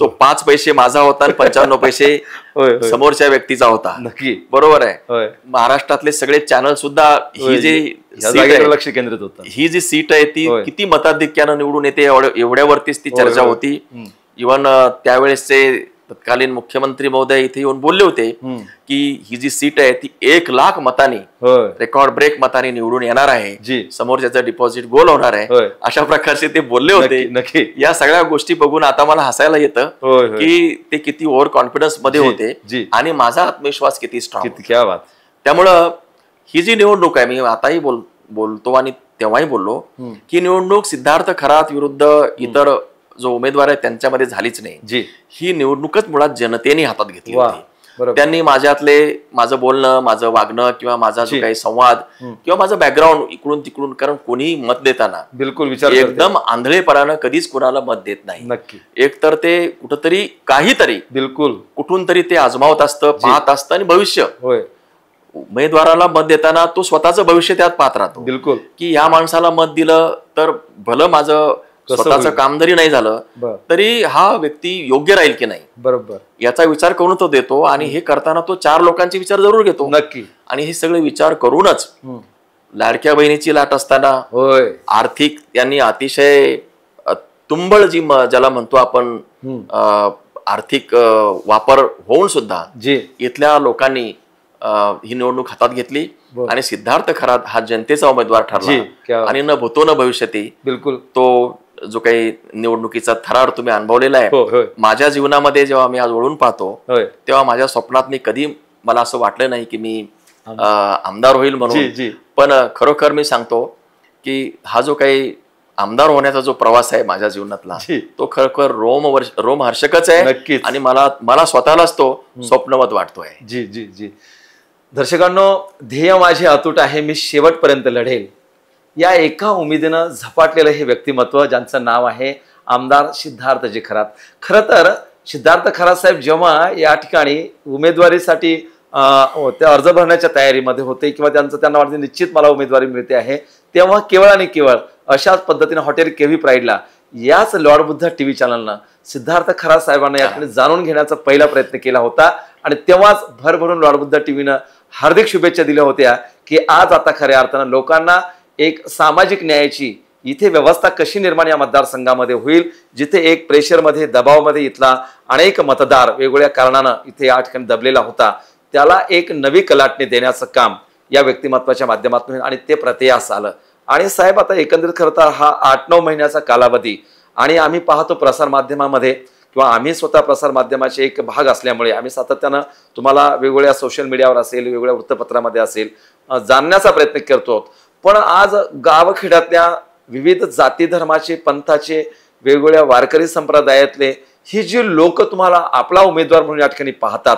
तो 5 पैसे माझा होता आणि 95 पैसे समोरच्या व्यक्तीचा होता. नक्की बरोबर आहे. महाराष्ट्रातले सगळे चॅनल सुद्धा ही लक्ष केंद्रित होतं. ही जी सीट आहे ती किती मताधिक्यानं निवडून येते एवढ्यावरतीच ती चर्चा होती. इव्हन त्यावेळेसचे तत्कालीन मुख्यमंत्री महोदय इथे येऊन बोलले होते की ही जी सीट आहे ती 1 लाख मतांनी, रेकॉर्ड ब्रेक मतांनी निवडून येणार आहे, समोरच्याचं डिपॉझिट गोल होणार आहे, अशा प्रकारचे ते बोलले होते. या सगळ्या गोष्टी बघून आता मला हसायला येतं की ते किती ओव्हर कॉन्फिडन्स मध्ये होते आणि माझा आत्मविश्वास किती स्ट्रॉंग. त्यामुळं ही जी निवडणूक आहे, मी आताही बोलतो आणि तेव्हाही बोललो की निवडणूक सिद्धार्थ खरात विरुद्ध इतर जो उमेदवार आहे त्यांच्यामध्ये झालीच नाही. ही निवडणूकच मुळात जनतेने हातात घेतली होती. त्यांनी माझं बोलणं, माझं वागणं किंवा माझा जो काही संवाद किंवा माझं बॅकग्राऊंड इकडून तिकडून, कारण कोणी मत देताना बिलकुल विचार एकदम आंधळेपणानं कधीच कुणाला मत देत नाही. एक तर ते कुठंतरी काहीतरी बिलकुल कुठून तरी ते आजमावत असतं, पाहत असतं आणि भविष्य उमेदवाराला मत देताना तो स्वतःचं भविष्य त्यात पाहत राहतो. बिलकुल की या माणसाला मत दिलं तर भलं माझं स्वतःचं काम जरी नाही झालं तरी हा व्यक्ती योग्य राहील की नाही, बरोबर, याचा विचार करून तो देतो. आणि हे करताना तो 4 लोकांचे विचार जरूर घेतो. नक्की. आणि हे सगळे विचार करूनच लाडक्या बहिणीची लाट असताना आर्थिक यांनी अतिशय तुंबळ जी ज्याला म्हणतो आपण आर्थिक वापर होऊन सुद्धा इथल्या लोकांनी ही निवडणूक हातात घेतली आणि सिद्धार्थ खरात हा जनतेचा उमेदवार ठरला. आणि न भूतो न भविष्यती बिलकुल तो जो काही निवडणुकीचा थरार तुम्ही अनुभवलेला आहे, माझ्या जीवनामध्ये जेव्हा मी आज वळून पाहतो तेव्हा माझ्या स्वप्नात मी कधी मला असं वाटलं नाही की मी आमदार होईल म्हणून. पण खरोखर मी सांगतो की हा जो काही आमदार होण्याचा जो प्रवास आहे माझ्या जीवनातला तो खरोखर रोमहर्षकच आहे आणि मला स्वतःलाच तो स्वप्नवत वाटतोय. जी जी जी. दर्शकांनो, ध्येय माझे अतूट आहे, मी शेवटपर्यंत लढेल, या एका उमेदीनं झपाटलेलं हे व्यक्तिमत्व ज्यांचं नाव आहे आमदार सिद्धार्थजी खरात. खरं तर सिद्धार्थ खरात साहेब जेव्हा या ठिकाणी उमेदवारीसाठी ते अर्ज भरण्याच्या तयारीमध्ये होते किंवा त्यांना वाटते निश्चित मला उमेदवारी मिळते आहे, तेव्हा केवळ आणि केवळ अशाच पद्धतीने हॉटेल केव्ही प्राईडला याच लॉर्ड बुद्धा टीव्ही चॅनलनं सिद्धार्थ खरात साहेबांना याकडे जाणून घेण्याचा पहिला प्रयत्न केला होता. आणि तेव्हाच भरभरून लॉर्ड बुद्धा टीव्हीनं हार्दिक शुभेच्छा दिल्या होत्या की आज आता खऱ्या अर्थानं लोकांना एक सामाजिक न्यायाची इथे व्यवस्था कशी निर्माण या मतदारसंघामध्ये होईल, जिथे एक प्रेशरमध्ये दबावामध्ये इथला अनेक मतदार वेगवेगळ्या कारणानं इथे या ठिकाणी दबलेला होता, त्याला एक नवी कलाटणी देण्याचं काम या व्यक्तिमत्वाच्या माध्यमातून आणि ते प्रत्ययास आलं. आणि साहेब आता एकंदरीत खरं तर हा 8-9 महिन्याचा कालावधी आणि आम्ही पाहतो प्रसार माध्यमामध्ये किंवा आम्ही स्वतः प्रसार माध्यमाचे एक भाग असल्यामुळे आम्ही सातत्यानं तुम्हाला वेगवेगळ्या सोशल मीडियावर असेल, वेगवेगळ्या वृत्तपत्रामध्ये असेल जाणण्याचा प्रयत्न करतो. पण आज गावखेड्यातल्या विविध जाती धर्माचे, पंथाचे, वेगवेगळ्या वारकरी संप्रदायातले ही जी लोक तुम्हाला आपला उमेदवार म्हणून या ठिकाणी पाहतात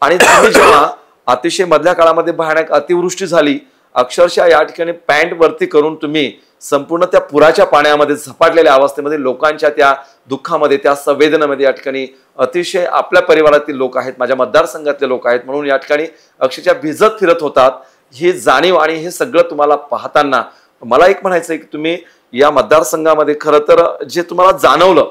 आणि तुम्ही जेव्हा अतिशय मधल्या काळामध्ये भयानक अतिवृष्टी झाली, अक्षरशः या ठिकाणी पॅन्ट वरती करून तुम्ही संपूर्ण त्या पुराच्या पाण्यामध्ये झपाटलेल्या अवस्थेमध्ये लोकांच्या त्या दुःखामध्ये, त्या संवेदनेमध्ये या ठिकाणी अतिशय आपल्या परिवारातील लोक आहेत, माझ्या मतदारसंघातले लोक आहेत म्हणून या ठिकाणी अक्षरशः भिजत फिरत होतात. ही जाणीव आणि हे सगळं तुम्हाला पाहताना मला एक म्हणायचं आहे की तुम्ही या मतदारसंघामध्ये खरं तर जे तुम्हाला जाणवलं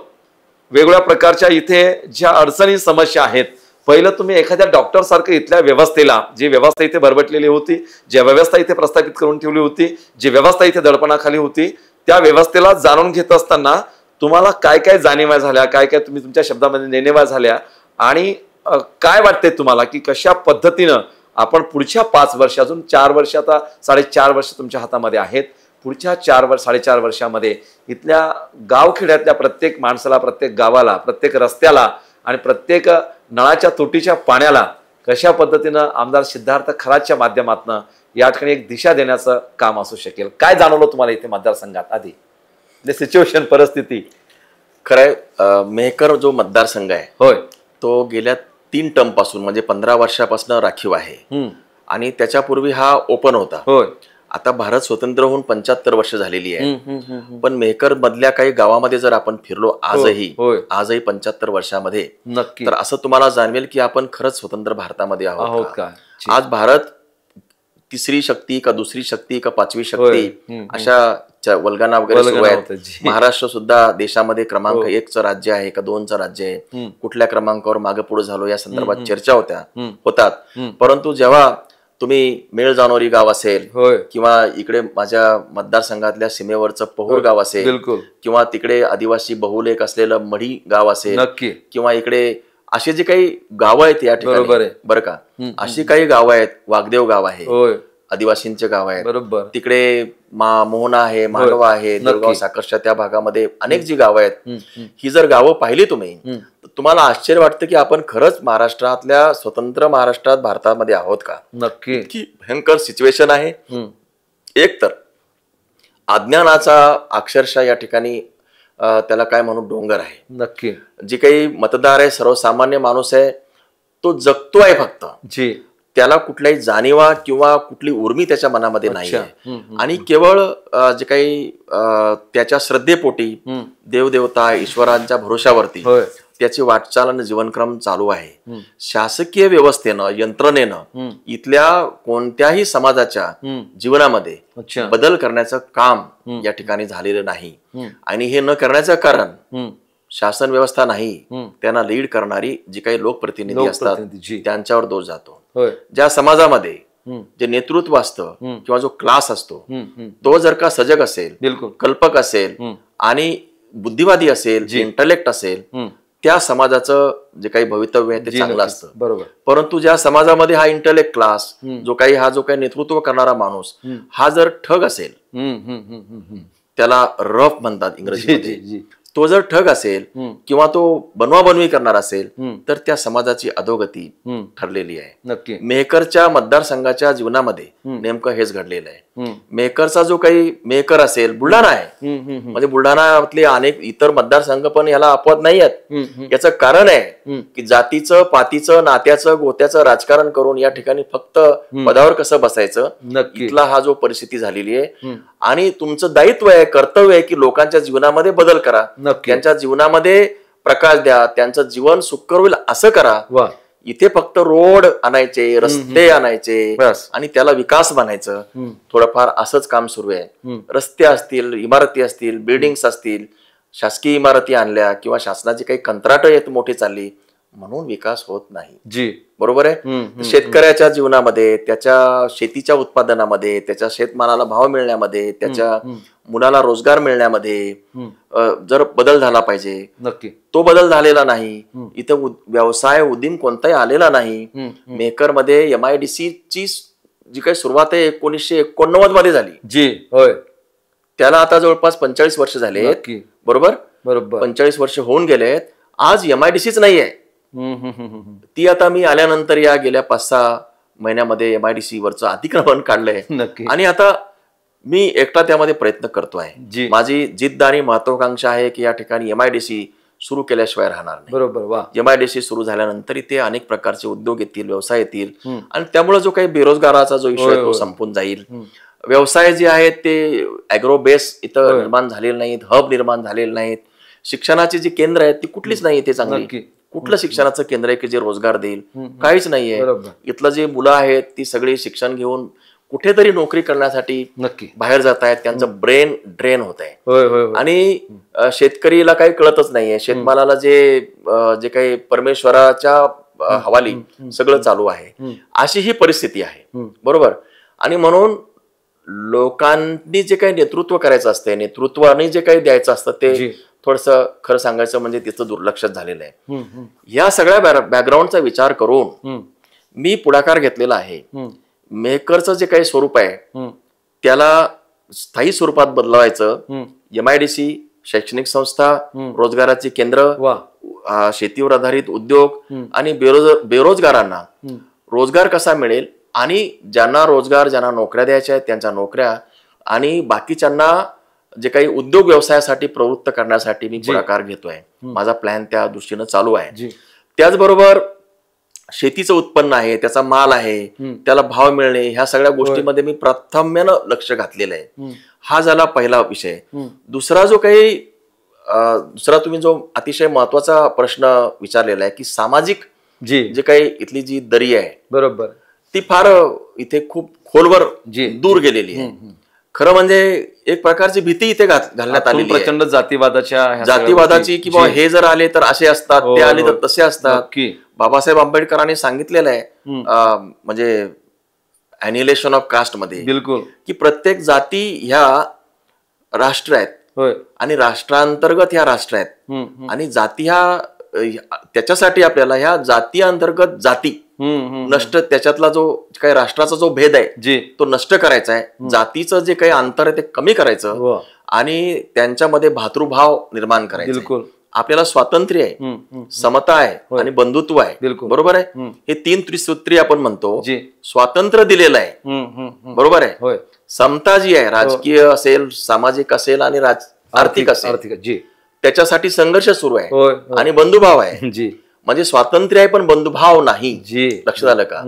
वेगवेगळ्या प्रकारच्या इथे ज्या अडचणी समस्या आहेत, पहिलं तुम्ही एखाद्या डॉक्टर सारखं इथल्या व्यवस्थेला, जी व्यवस्था इथे बरबटलेली होती, जी व्यवस्था इथे प्रस्थापित करून ठेवली होती, जी व्यवस्था इथे दडपणाखाली होती, त्या व्यवस्थेला जाणून घेत असताना तुम्हाला काय काय जाणीवा झाल्या, काय काय तुम्ही तुमच्या शब्दामध्ये नेणेवा झाल्या आणि काय वाटते तुम्हाला की कशा पद्धतीनं आपण पुढच्या 5 वर्ष, अजून 4 वर्ष, आता 4.5 वर्ष तुमच्या हातामध्ये आहेत, पुढच्या 4-4.5 वर्षामध्ये इथल्या गावखेड्यातल्या प्रत्येक माणसाला, प्रत्येक गावाला, प्रत्येक रस्त्याला आणि प्रत्येक नळाच्या तुटीच्या पाण्याला कशा पद्धतीनं आमदार सिद्धार्थ खरातच्या माध्यमातून या ठिकाणी एक दिशा देण्याचं काम असू शकेल? काय जाणवलं तुम्हाला इथे मतदारसंघात आधी सिच्युएशन, परिस्थिती? खरंय, मेहकर जो मतदारसंघ आहे होय, तो गेल्या 3 टर्म पासून म्हणजे 15 वर्षापासून राखीव आहे आणि त्याच्यापूर्वी हा ओपन होता. होय. आता भारत स्वतंत्र होऊन 75 वर्ष झालेली आहे, पण मेहकर मधल्या काही गावामध्ये जर आपण फिरलो आजही 75 वर्षामध्ये, नक्की, तर असं तुम्हाला जाणवेल की आपण खरंच स्वतंत्र भारतामध्ये आहोत का? आज भारत तिसरी शक्ती का दुसरी शक्ती का 5वी शक्ती अशा वल्गना वगैरे सुरू आहेत. महाराष्ट्र सुद्धा देशामध्ये क्रमांक 1चं राज्य आहे का 2चं राज्य आहे, कुठल्या क्रमांकावर मागे पुढे झालो या संदर्भात चर्चा होतात. परंतु जेव्हा तुम्ही मेळ जानोरी गाव असेल किंवा इकडे माझ्या मतदारसंघातल्या सीमेवरचं पहूर गाव असेल किंवा तिकडे आदिवासी बहुलेख असलेलं मढी गाव असेल किंवा इकडे असे जे काही गावं आहेत या ठिकाणी, बरं का, अशी काही गावं आहेत, वाघदेव गाव आहे, आदिवासींचे गाव आहे, बरोबर, तिकडे मोहना आहे, मांडवा आहे, देवगाव साकर्शा त्या भागामध्ये अनेक जी गावं आहेत, ही जर गावं पाहिली तुम्ही तर तुम्हाला आश्चर्य वाटतं की आपण खरंच महाराष्ट्रातल्या स्वतंत्र महाराष्ट्रात भारतामध्ये आहोत का? नक्की. इतकी भयंकर सिच्युएशन आहे. एक तर अज्ञानाचा अक्षरशः या ठिकाणी त्याला काय म्हणू डोंगर आहे. नक्की. जे काही मतदार आहे, सर्वसामान्य माणूस आहे, तो जगतो आहे फक्त, त्याला कुठल्याही जाणीवा किंवा कुठली उर्मी त्याच्या मनामध्ये नाही आहे आणि केवळ जे काही त्याच्या श्रद्धेपोटी देवदेवता ईश्वरांच्या भरोशावरती त्याची वाटचाल आणि जीवनक्रम चालू आहे. शासकीय व्यवस्थेनं, यंत्रणेनं इथल्या कोणत्याही समाजाच्या जीवनामध्ये बदल करण्याचं काम या ठिकाणी झालेलं नाही आणि हे न करण्याचं कारण शासन व्यवस्था नाही, त्यांना लीड करणारी जी काही लोकप्रतिनिधी असतात त्यांच्यावर दोष जातो. ज्या समाजामध्ये जे नेतृत्व असतं किंवा जो क्लास असतो तो जर का सजग असेल, कल्पक असेल आणि बुद्धिवादी असेल, जे इंटलेक्ट असेल, त्या समाजाचं जे काही भवितव्य आहे ते चांगलं असतं. बरोबर. परंतु ज्या समाजामध्ये हा इंटलेक्ट क्लास जो काही नेतृत्व करणारा माणूस हा जर ठग असेल, त्याला रफ म्हणतात इंग्रजीमध्ये, तो जर ठग असेल किंवा तो बनवाबनवी करणार असेल तर त्या समाजाची अधोगती ठरलेली आहे. नक्की. मेहकरच्या मतदारसंघाच्या जीवनामध्ये नेमकं हेच घडलेलं आहे. मेहकरचा जो काही मेहकर असेल, बुलढाणा आहे, म्हणजे बुलढाणातले अनेक इतर मतदारसंघ पण याला अपवाद नाही आहेत. याचं कारण आहे की जातीचं, पातीचं, नात्याचं, गोत्याचं राजकारण करून या ठिकाणी फक्त पदावर कसं बसायचं, इथला हा जो परिस्थिती झालेली आहे. आणि तुमचं दायित्व आहे, कर्तव्य आहे की लोकांच्या जीवनामध्ये बदल करा, त्यांच्या जीवनामध्ये प्रकाश द्या, त्यांचं जीवन सुखकर होईल असं करा. इथे फक्त रोड आणायचे, रस्ते आणायचे आणि त्याला विकास बनायचं, थोडंफार असंच काम सुरू आहे. रस्ते असतील, इमारती असतील, बिल्डिंग्स असतील, शासकीय इमारती आणल्या किंवा शासनाची काही कंत्राट येत मोठी चालली म्हणून विकास होत नाही. बरोबर आहे. शेतकऱ्याच्या जीवनामध्ये, त्याच्या शेतीच्या उत्पादनामध्ये, त्याच्या शेतमालाला भाव मिळण्यामध्ये, त्याच्या मुलाला रोजगार मिळण्यामध्ये जर बदल झाला पाहिजे, नक्की तो बदल झालेला नाही. इथं व्यवसाय उद्यम कोणताही आलेला नाही. मेहकर मध्ये MIDC ची जी काही सुरुवात आहे 1989 मध्ये झाली. होय. त्याला आता जवळपास 45 वर्ष झाले. बरोबर. 45 वर्ष होऊन गेलेत. आज MIDCच नाहीये. ती आता मी आल्यानंतर या गेल्या 5-6 महिन्यामध्ये MIDC वरचं अतिक्रमण काढलंय आणि आता मी एकटा त्यामध्ये प्रयत्न करतोय. माझी जिद्द आणि महत्वाकांक्षा आहे की या ठिकाणी MIDC सुरू केल्याशिवाय राहणार नाही. बरोबर. MIDC सुरू झाल्यानंतर इथे अनेक प्रकारचे उद्योग येतील, व्यवसाय येतील आणि त्यामुळे जो काही बेरोजगाराचा जो इश्यू आहे तो संपून जाईल. व्यवसाय जे आहेत ते अॅग्रो बेस इथं निर्माण झालेले नाहीत, हब निर्माण झालेले नाहीत. शिक्षणाची जी केंद्र आहेत ती कुठलीच नाही इथे चांगली. कुठलं शिक्षणाचं केंद्र आहे की जे रोजगार देईल? काहीच नाहीये. इथलं जे मुलं आहेत ती सगळी शिक्षण घेऊन कुठेतरी नोकरी करण्यासाठी बाहेर जात आहेत. त्यांचं ब्रेन ड्रेन होत आहे आणि शेतकरीला काही कळतच नाहीये. शेतमालाला जे काही परमेश्वराच्या हवाली सगळं चालू आहे, अशी ही परिस्थिती आहे. बरोबर. आणि म्हणून लोकांनी जे काही नेतृत्व करायचं असतं, नेतृत्वाने जे काही द्यायचं असतं ते थोडंसं खरं सांगायचं म्हणजे तिचं दुर्लक्ष झालेलं आहे. या सगळ्या बॅकग्राऊंडचा विचार करून मी पुढाकार घेतलेला आहे. मेकरचं जे काही स्वरूप आहे त्याला स्थायी स्वरूपात बदलवायचं. MIDC, शैक्षणिक संस्था, रोजगाराची केंद्र, शेतीवर आधारित उद्योग आणि बेरोजगारांना रोजगार कसा मिळेल आणि ज्यांना रोजगार, ज्यांना नोकऱ्या द्यायच्या आहेत त्यांच्या नोकऱ्या आणि बाकीच्यांना जे काही उद्योग व्यवसायासाठी प्रवृत्त करण्यासाठी मी पुढाकार घेतोय. माझा प्लॅन त्या दृष्टीनं चालू आहे. त्याचबरोबर शेतीचं उत्पन्न आहे, त्याचा माल आहे, त्याला भाव मिळणे, ह्या सगळ्या गोष्टीमध्ये मी प्राधान्यानं लक्ष घातलेलं आहे. हा झाला पहिला विषय. दुसरा तुम्ही जो अतिशय महत्वाचा प्रश्न विचारलेला आहे की सामाजिक जे काही इथली जी दरी आहे बरोबर ती फार इथे खूप खोलवर दूर गेलेली आहे. खरं म्हणजे एक प्रकारची भीती इथे घालण्यात आलेली आहे प्रचंड जातीवादाची की बाबा हे जर आले तर असे असतात, ते आले तर तसे असतात. बाबासाहेब आंबेडकरांनी सांगितलेलं आहे म्हणजे अॅन्युलेशन ऑफ कास्ट मध्ये बिलकुल की प्रत्येक जाती ह्या राष्ट्र आहेत आणि राष्ट्रांतर्गत ह्या राष्ट्र आहेत आणि जाती ह्या त्याच्यासाठी आपल्याला ह्या जाती अंतर्गत जाती नष्ट, त्याच्यातला जो काही राष्ट्राचा जो भेद आहे तो नष्ट करायचा आहे. जातीचं जे काही अंतर आहे ते कमी करायचं आणि त्यांच्यामध्ये भातृभाव निर्माण करायचं. आपल्याला स्वातंत्र्य आहे, समता आहे आणि बंधुत्व आहे. बरोबर आहे. हे 3 त्रिसूत्री आपण म्हणतो. स्वातंत्र्य दिलेलं आहे, बरोबर आहे. समता जी आहे, राजकीय असेल, सामाजिक असेल आणि आर्थिक असेल, त्याच्यासाठी संघर्ष सुरू आहे आणि बंधुभाव आहे. म्हणजे स्वातंत्र्य आहे पण बंधुभाव नाही. लक्षात आलं का?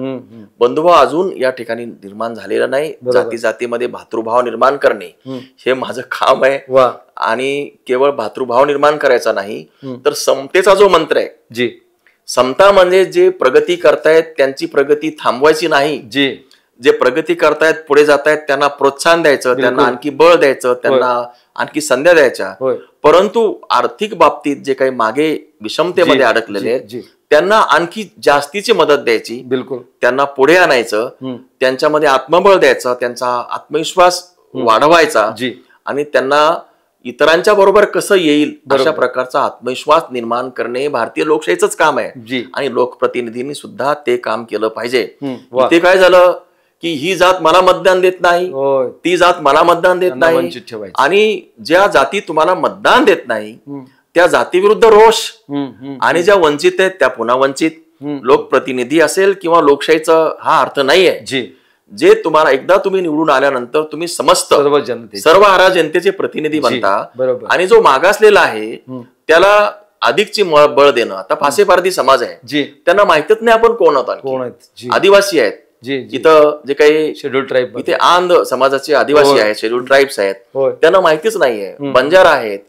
बंधुभाव अजून या ठिकाणी निर्माण झालेला नाही. जाती जातीमध्ये भातृभाव निर्माण करणे हे माझं काम आहे आणि केवळ भातृभाव निर्माण करायचा नाही तर समतेचा जो मंत्र आहे, समता म्हणजे जे प्रगती करतायत त्यांची प्रगती थांबवायची नाही. जे प्रगती करतायत, पुढे जातायत त्यांना प्रोत्साहन द्यायचं, त्यांना आणखी बळ द्यायचं, त्यांना आणखी संध्या द्यायच्या. परंतु आर्थिक बाबतीत जे काही मागे विषमतेमध्ये अडकलेले आहेत त्यांना आणखी जास्तीची मदत द्यायची. बिलकुल. त्यांना पुढे आणायचं, त्यांच्यामध्ये आत्मबळ द्यायचं, त्यांचा आत्मविश्वास वाढवायचा आणि त्यांना इतरांच्या बरोबर कसं येईल अशा प्रकारचा आत्मविश्वास निर्माण करणे भारतीय लोकशाहीचंच काम आहे आणि लोकप्रतिनिधींनी सुद्धा ते काम केलं पाहिजे. ते काय झालं की ही जात मला मतदान देत नाही, ती जात मला मतदान देत नाही आणि ज्या जाती तुम्हाला मतदान देत नाही त्या जातीविरुद्ध रोष आणि ज्या वंचित आहेत त्या पुन्हा वंचित. लोकप्रतिनिधी असेल किंवा लोकशाहीचा हा अर्थ नाहीये. जे तुम्हाला एकदा तुम्ही निवडून आल्यानंतर तुम्ही समस्त सर्व आरा जनतेचे प्रतिनिधी बनता आणि जो मागासलेला आहे त्याला अधिकची बळ देणं. आता फासेपारधी समाज आहे, त्यांना माहितच नाही आपण कोण आहोत. आदिवासी आहेत इथं, जे काही शेड्यूल ट्राईब इथे आंध समाजाचे आदिवासी आहेत, शेड्यूल ट्राईब्स आहेत, त्यांना माहितीच नाहीये. बंजारा आहेत,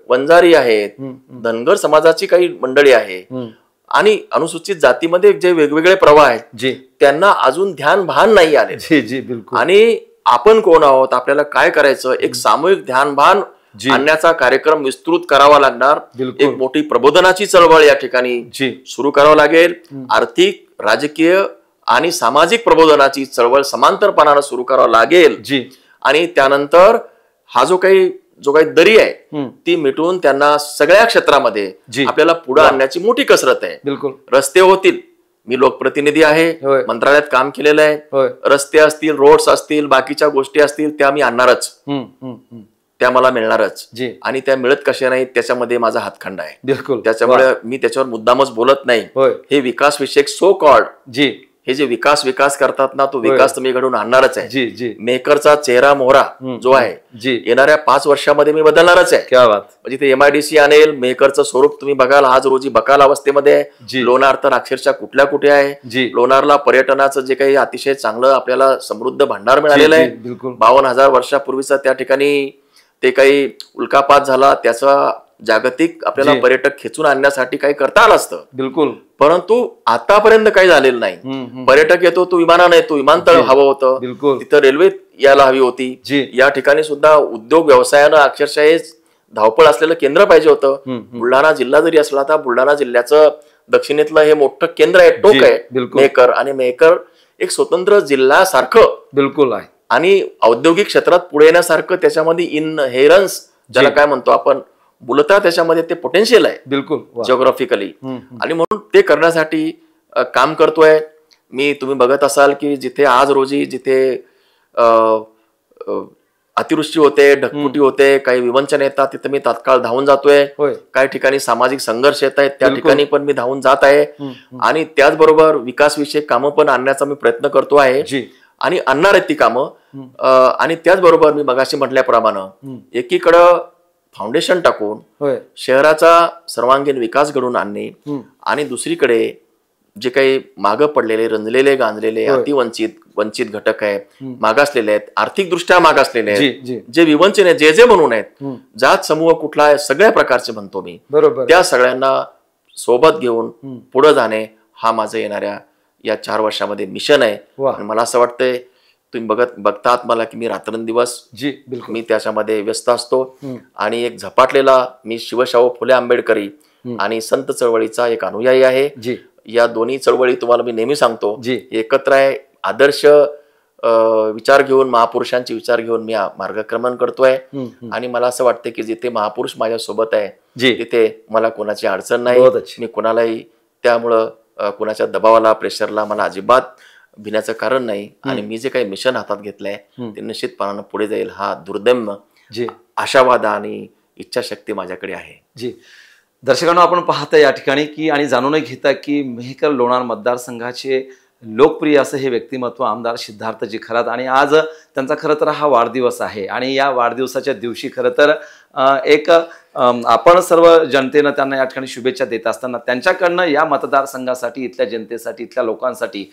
वंजारी आहेत, धनगर समाजाची काही मंडळी आहे आणि अनुसूचित जातीमध्ये जे वेगवेगळे प्रवाह आहेत त्यांना अजून ध्यान भान नाही आले. आणि आपण कोण आहोत, आपल्याला काय करायचं, एक सामूहिक ध्यान भान आणण्याचा कार्यक्रम विस्तृत करावा लागणार. एक मोठी प्रबोधनाची चळवळ या ठिकाणी सुरू करावं लागेल. आर्थिक, राजकीय आणि सामाजिक प्रबोधनाची चळवळ समांतरपणानं सुरू करावं लागेल आणि त्यानंतर हा जो काही दरी आहे ती मिटवून त्यांना सगळ्या क्षेत्रामध्ये आपल्याला पुढे आणण्याची मोठी कसरत आहे. बिलकुल. रस्ते होतील, मी लोकप्रतिनिधी आहे, मंत्रालयात काम केलेलं आहे. रस्ते असतील, रोड्स असतील, बाकीच्या गोष्टी असतील त्या मी आणणारच, त्या मला मिळणारच आणि त्या मिळत कशा नाही त्याच्यामध्ये माझा हातखंडा आहे. बिलकुल. त्याच्यामुळे मी त्याच्यावर मुद्दामच बोलत नाही. हे विकास विषयक सो कॉल्ड हे जे विकास करतात ना, तो विकास तुम्ही घडून आणणारच आहे. मेकरचा चेहरा मोहरा जो आहे येणाऱ्या 5 वर्षामध्ये मी बदलणारच आहे. म्हणजे ते MIDC आणेल, मेकरचं स्वरूप तुम्ही बघाल. आज रोजी बकाल अवस्थेमध्ये आहे. लोणार तर अक्षरशः कुठे आहे. लोणारला पर्यटनाचं जे काही अतिशय चांगलं आपल्याला समृद्ध भांडार मिळालेलं आहे. 52,000 वर्षापूर्वीचा त्या ठिकाणी ते काही उल्कापात झाला, त्याचा जागतिक आपल्याला पर्यटक खेचून आणण्यासाठी काही करता आलं असतं. बिलकुल. परंतु आतापर्यंत काही झालेलं नाही. पर्यटक येतो तो विमानाने येतो, विमानतळ हवं होतं, तिथं रेल्वे यायला हवी होती. या ठिकाणी सुद्धा उद्योग व्यवसायानं अक्षरशः हे धावपळ असलेलं केंद्र पाहिजे होतं. बुलढाणा जिल्हा जरी असला तर बुलढाणा जिल्ह्याचं दक्षिणेतलं हे मोठं केंद्र आहे, टोक आहे मेकर. आणि मेकर एक स्वतंत्र जिल्ह्यासारखं बिलकुल आहे आणि औद्योगिक क्षेत्रात पुढे येण्यासारखं त्याच्यामध्ये इनहेरन्स ज्याला काय म्हणतो आपण बोलता त्याच्यामध्ये ते पोटेन्शियल आहे. बिलकुल. जिओग्राफिकली. आणि म्हणून ते करण्यासाठी काम करतोय. तुम्ही बघत असाल की जिथे आज रोजी जिथे अतिवृष्टी होते, ढगफुटी होते, काही विवंचन येतात, तिथे मी तात्काळ धावून जातोय. काही ठिकाणी सामाजिक संघर्ष येत आहेत, त्या ठिकाणी पण मी धावून जात आहे. आणि त्याचबरोबर विकासविषयक कामं पण आणण्याचा मी प्रयत्न करतो आहे आणि आणणार आहेत ती कामं. आणि त्याचबरोबर मी मगाशी म्हटल्याप्रमाणे एकीकडं फाउंडेशन टाकून शहराचा सर्वांगीण विकास घडवून आणणे आणि दुसरीकडे जे काही मागं पडलेले, रंजलेले, गांजलेले, वंचित घटक आहेत, मागासलेले आहेत, आर्थिकदृष्ट्या मागासलेले आहेत, जे विवंचन आहेत, जे म्हणून आहेत, जात समूह कुठला आहे, सगळ्या प्रकारचे म्हणतो मी, त्या सगळ्यांना सोबत घेऊन पुढे जाणे हा माझं येणाऱ्या या 4 वर्षामध्ये मिशन आहे. आणि मला असं वाटतंय तुम्ही बघतात मला की मी रात्रंदिवस मी त्याच्यामध्ये व्यस्त असतो. आणि एक झपाटलेला मी शिवशाहू फुले आंबेडकरी आणि संत चळवळीचा एक अनुयायी आहे. या दोन्ही चळवळी तुम्हाला मी नेहमी सांगतो एकत्र आहे. आदर्श विचार घेऊन, महापुरुषांचे विचार घेऊन मी मार्गक्रमण करतोय. आणि मला असं वाटतं की जिथे महापुरुष माझ्या सोबत आहे तिथे मला कोणाची अडचण नाही. मी कोणालाही त्यामुळं कोणाच्या दबावाला, प्रेशरला मला अजिबात भिण्याचं कारण नाही. आणि मी जे काही मिशन हातात घेतलंय ते निश्चितपणानं पुढे जाईल हा दुर्दम्य आशावाद आणि इच्छाशक्ती माझ्याकडे आहे. दर्शकांनो, आपण पाहता या ठिकाणी की आणि जाणून घेता की मेहकर लोणार मतदारसंघाचे लोकप्रिय असं हे व्यक्तिमत्व आमदार सिद्धार्थजी खरात. आणि आज त्यांचा खरं तर हा वाढदिवस आहे. आणि या वाढदिवसाच्या दिवशी खरं तर एक आपण सर्व जनतेनं त्यांना या ठिकाणी शुभेच्छा देत असताना त्यांच्याकडनं या मतदारसंघासाठी, इथल्या जनतेसाठी, इथल्या लोकांसाठी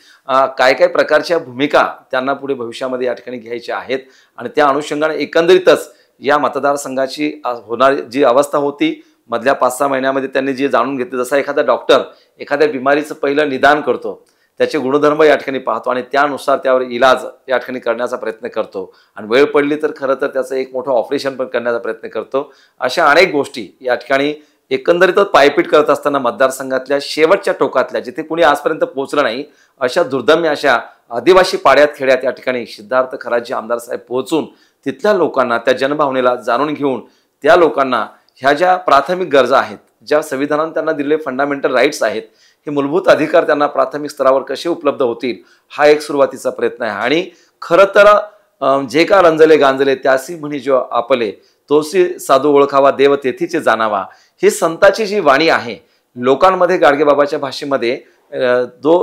काय काय प्रकारच्या भूमिका त्यांना पुढे भविष्यामध्ये या ठिकाणी घ्यायच्या आहेत. आणि त्या अनुषंगाने एकंदरीतच या मतदारसंघाची होणारी जी अवस्था होती मधल्या 5-6 महिन्यामध्ये त्यांनी जे जाणून घेतलं, जसा एखादा डॉक्टर एखाद्या बिमारीचं पहिलं निदान करतो, त्याचे गुणधर्म या ठिकाणी पाहतो आणि त्यानुसार त्यावर इलाज या ठिकाणी करण्याचा प्रयत्न करतो. आणि वेळ पडली तर खरं तर त्याचं एक मोठं ऑपरेशन पण करण्याचा प्रयत्न करतो. अशा अनेक गोष्टी या ठिकाणी एकंदरीतच पायपीट करत असताना मतदारसंघातल्या शेवटच्या टोकातल्या, जिथे कुणी आजपर्यंत पोहोचलं नाही, अशा दुर्दम्य अशा आदिवासी पाड्यात खेड्यात या ठिकाणी सिद्धार्थ खरातजी आमदार साहेब पोहोचून तिथल्या लोकांना, त्या जनभावनेला जाणून घेऊन त्या लोकांना ह्या ज्या प्राथमिक गरजा आहेत, ज्या संविधानाने त्यांना दिलेले फंडामेंटल राईट्स आहेत, हे मूलभूत अधिकार त्यांना प्राथमिक स्तरावर कसे उपलब्ध होतील हा एक सुरुवातीचा प्रयत्न आहे. आणि खरं तर जे का रंजले गांजले त्यासी म्हणी जो आपले, तोसी साधू ओळखावा देव तेथीचे जाणावा, ही संताची जी वाणी आहे, लोकांमध्ये गाडगेबाबाच्या भाषेमध्ये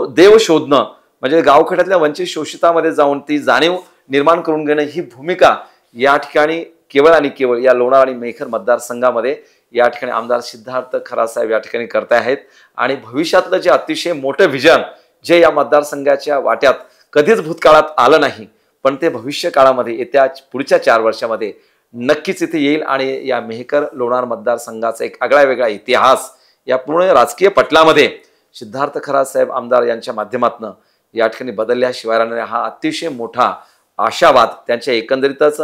देव शोधणं म्हणजे गावखेड्यातल्या वंचित शोषितामध्ये जाऊन ती जाणीव निर्माण करून घेणं, ही भूमिका या ठिकाणी केवळ आणि केवळ या लोणार आणि मेहकर मतदारसंघामध्ये या ठिकाणी आमदार सिद्धार्थ खरात साहेब या ठिकाणी करता आहेत. आणि भविष्यातलं जे अतिशय मोठं विजन जे या मतदारसंघाच्या वाट्यात कधीच भूतकाळात आलं नाही, पण ते भविष्य काळामध्ये येत्या पुढच्या 4 वर्षामध्ये नक्कीच इथे येईल. आणि या मेहकर लोणार मतदारसंघाचा एक आगळा वेगळा इतिहास या पूर्ण राजकीय पटलामध्ये सिद्धार्थ खरात साहेब आमदार यांच्या माध्यमातून या ठिकाणी बदलल्याशिवाय राहणारा हा अतिशय मोठा आशावाद त्यांच्या एकंदरीतच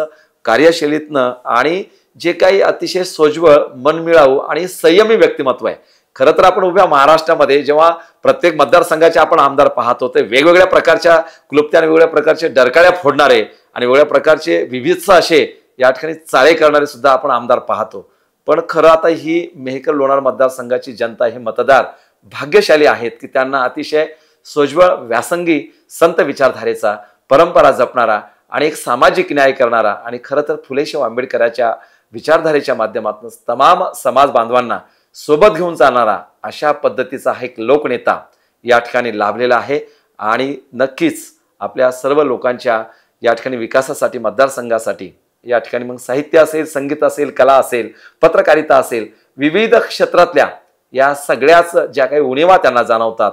कार्यशैलीतनं आणि जे काही अतिशय सोज्वळ, मनमिळावू आणि संयमी व्यक्तिमत्व आहे. खरं तर आपण उभ्या महाराष्ट्रामध्ये जेव्हा प्रत्येक मतदारसंघाचे आपण आमदार पाहतो ते वेगवेगळ्या प्रकारच्या क्लुप्त्या, वेगवेगळ्या प्रकारचे डरकाळ्या फोडणारे आणि वेगळ्या प्रकारचे विविध असे या ठिकाणी चाळे करणारे सुद्धा आपण आमदार पाहतो. पण खरं आता ही मेहकर लोणार मतदारसंघाची जनता, हे मतदार भाग्यशाली आहेत की त्यांना अतिशय सोज्वळ, व्यासंगी, संत विचारधारेचा, परंपरा जपणारा आणि एक सामाजिक न्याय करणारा आणि खरं तर फुलेशाह आंबेडकरांच्या विचारधारेच्या माध्यमातून तमाम समाज बांधवांना सोबत घेऊन चालणारा अशा पद्धतीचा हा एक लोकनेता या ठिकाणी लाभलेला आहे. आणि नक्कीच आपल्या सर्व लोकांच्या या ठिकाणी विकासासाठी, मतदारसंघासाठी या ठिकाणी मग साहित्य असेल, संगीत असेल, कला असेल, पत्रकारिता असेल, विविध क्षेत्रातल्या या सगळ्याच ज्या काही उणिवा त्यांना जाणवतात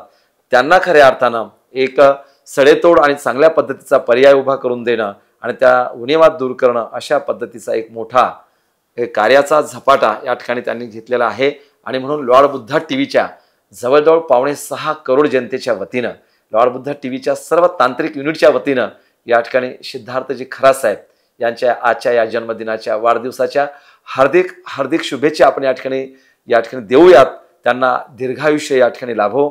त्यांना खऱ्या अर्थानं एक सडेतोड आणि चांगल्या पद्धतीचा पर्याय उभा करून देणं आणि त्या उणिवा दूर करणं, अशा पद्धतीचा एक मोठा कार्याचा झपाटा या ठिकाणी त्यांनी घेतलेला आहे. आणि म्हणून लॉर्ड बुद्धा टीव्हीच्या जवळजवळ 5.25 करोड जनतेच्या वतीनं, लॉर्ड बुद्धा टीव्हीच्या सर्व तांत्रिक युनिटच्या वतीनं या ठिकाणी सिद्धार्थजी खरात साहेब यांच्या आजच्या या जन्मदिनाच्या, वाढदिवसाच्या हार्दिक हार्दिक शुभेच्छा आपण या ठिकाणी देऊयात. त्यांना दीर्घायुष्य या ठिकाणी लाभो.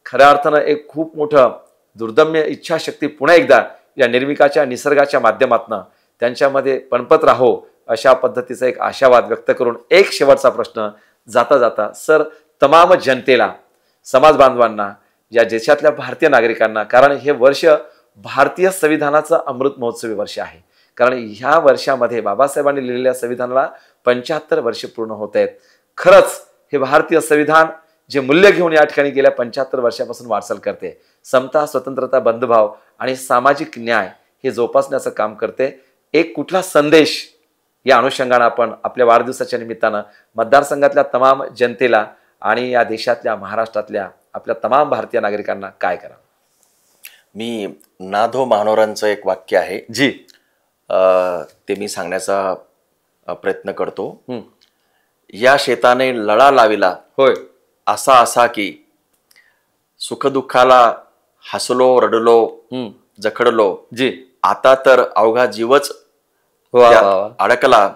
खऱ्या अर्थानं एक खूप मोठं दुर्दम्य इच्छाशक्ती पुन्हा एकदा या निर्मिकाच्या, निसर्गाच्या माध्यमातून त्यांच्यामध्ये पणपत राहो, अशा पद्धतीचा एक आशावाद व्यक्त करून एक शेवटचा प्रश्न जाता जाता सर, तमाम जनतेला, समाज बांधवांना या देशातल्या भारतीय नागरिकांना, कारण हे वर्ष भारतीय संविधानाचं अमृत महोत्सवी वर्ष आहे. कारण ह्या वर्षामध्ये बाबासाहेबांनी लिहिलेल्या संविधानाला 75 वर्ष पूर्ण होत आहेत. खरंच हे भारतीय संविधान जे मूल्य घेऊन या ठिकाणी गेल्या 75 वर्षापासून वाटचाल करते. समता, स्वतंत्रता, बंधुभाव आणि सामाजिक न्याय हे जोपासण्याचं काम करते. एक कुठला संदेश या अनुषंगाने आपण आपल्या वाढदिवसाच्या निमित्तानं मतदारसंघातल्या तमाम जनतेला आणि या देशातल्या, महाराष्ट्रातल्या आपल्या तमाम भारतीय नागरिकांना काय करा? मी नाधो मानोरांचं एक वाक्य आहे जी, ते मी सांगण्याचा प्रयत्न करतो. या शेताने लळा लाविला होय असा असा की सुखदुःखाला हसलो, रडलो, जखडलो, जी, आता तर अवघा जीवच अडकला,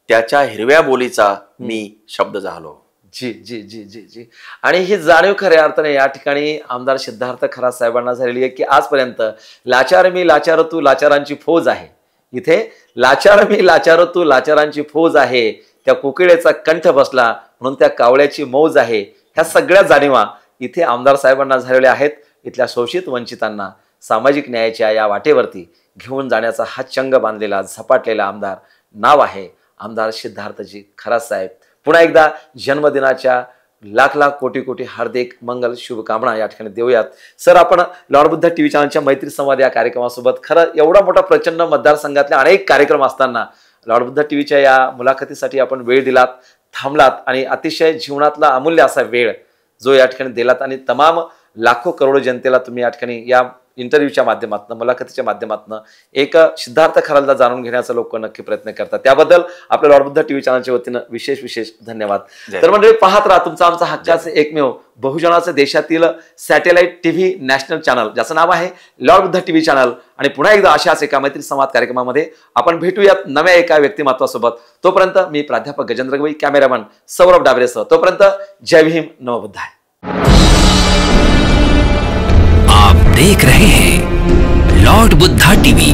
त्याच्या हिरव्या बोलीचा मी शब्द झालो. जी जी जी जी जी. आणि ही जाणीव खऱ्या अर्थाने या ठिकाणी आमदार सिद्धार्थ खरात साहेबांना झालेली आहे की आजपर्यंत लाचार मी लाचार तू लाचारांची फौज आहे. इथे लाचार मी लाचार तू लाचारांची फौज आहे, त्या कोकिळेचा कंठ बसला म्हणून त्या कावळ्याची मौज आहे. ह्या सगळ्या जाणीवा इथे आमदार साहेबांना झालेल्या आहेत. इथल्या शोषित वंचितांना सामाजिक न्यायाच्या या वाटेवरती घेऊन जाण्याचा हा चंग बांधलेला झपाटलेला आमदार नाव आहे आमदार सिद्धार्थजी खरात साहेब. पुन्हा एकदा जन्मदिनाच्या लाख लाख कोटी कोटी हार्दिक मंगल शुभकामना या ठिकाणी देऊयात. सर, आपण लॉर्ड बुद्धा टीव्ही चॅनलच्या मैत्री संवाद या कार्यक्रमासोबत खरं एवढा मोठा प्रचंड मतदारसंघातले अनेक कार्यक्रम असताना लॉर्ड बुद्धा टीव्हीच्या या मुलाखतीसाठी आपण वेळ दिलात, थांबलात आणि अतिशय जीवनातला अमूल्य असा वेळ जो या ठिकाणी दिलात आणि तमाम लाखो करोडो जनतेला तुम्ही या ठिकाणी या इंटरव्ह्यूच्या माध्यमातून, मुलाखतीच्या माध्यमातून एक सिद्धार्थ खरातला जाणून घेण्याचा लोक नक्की प्रयत्न करतात. त्याबद्दल आपल्या लॉर्ड बुद्धा टीव्ही चॅनलच्या वतीनं विशेष विशेष धन्यवाद. तर मंडळी, पाहत राहा तुमचा आमचा हक्काचे एकमेव बहुजनाचे देशातील सॅटेलाइट टीव्ही नॅशनल चॅनल, ज्याचं नाव आहे लॉर्ड बुद्धा टीव्ही चॅनल. आणि पुन्हा एकदा अशाच एका मैत्री संवाद कार्यक्रमामध्ये आपण भेटूयात नव्या एका व्यक्तिमत्वासोबत. तोपर्यंत मी प्राध्यापक गजेंद्र गवई, कॅमेरामन सौरभ डाबरेसह. तोपर्यंत जय भीम, नमो बुद्धाय. आप देख रहे हैं लॉर्ड बुद्धा टीवी.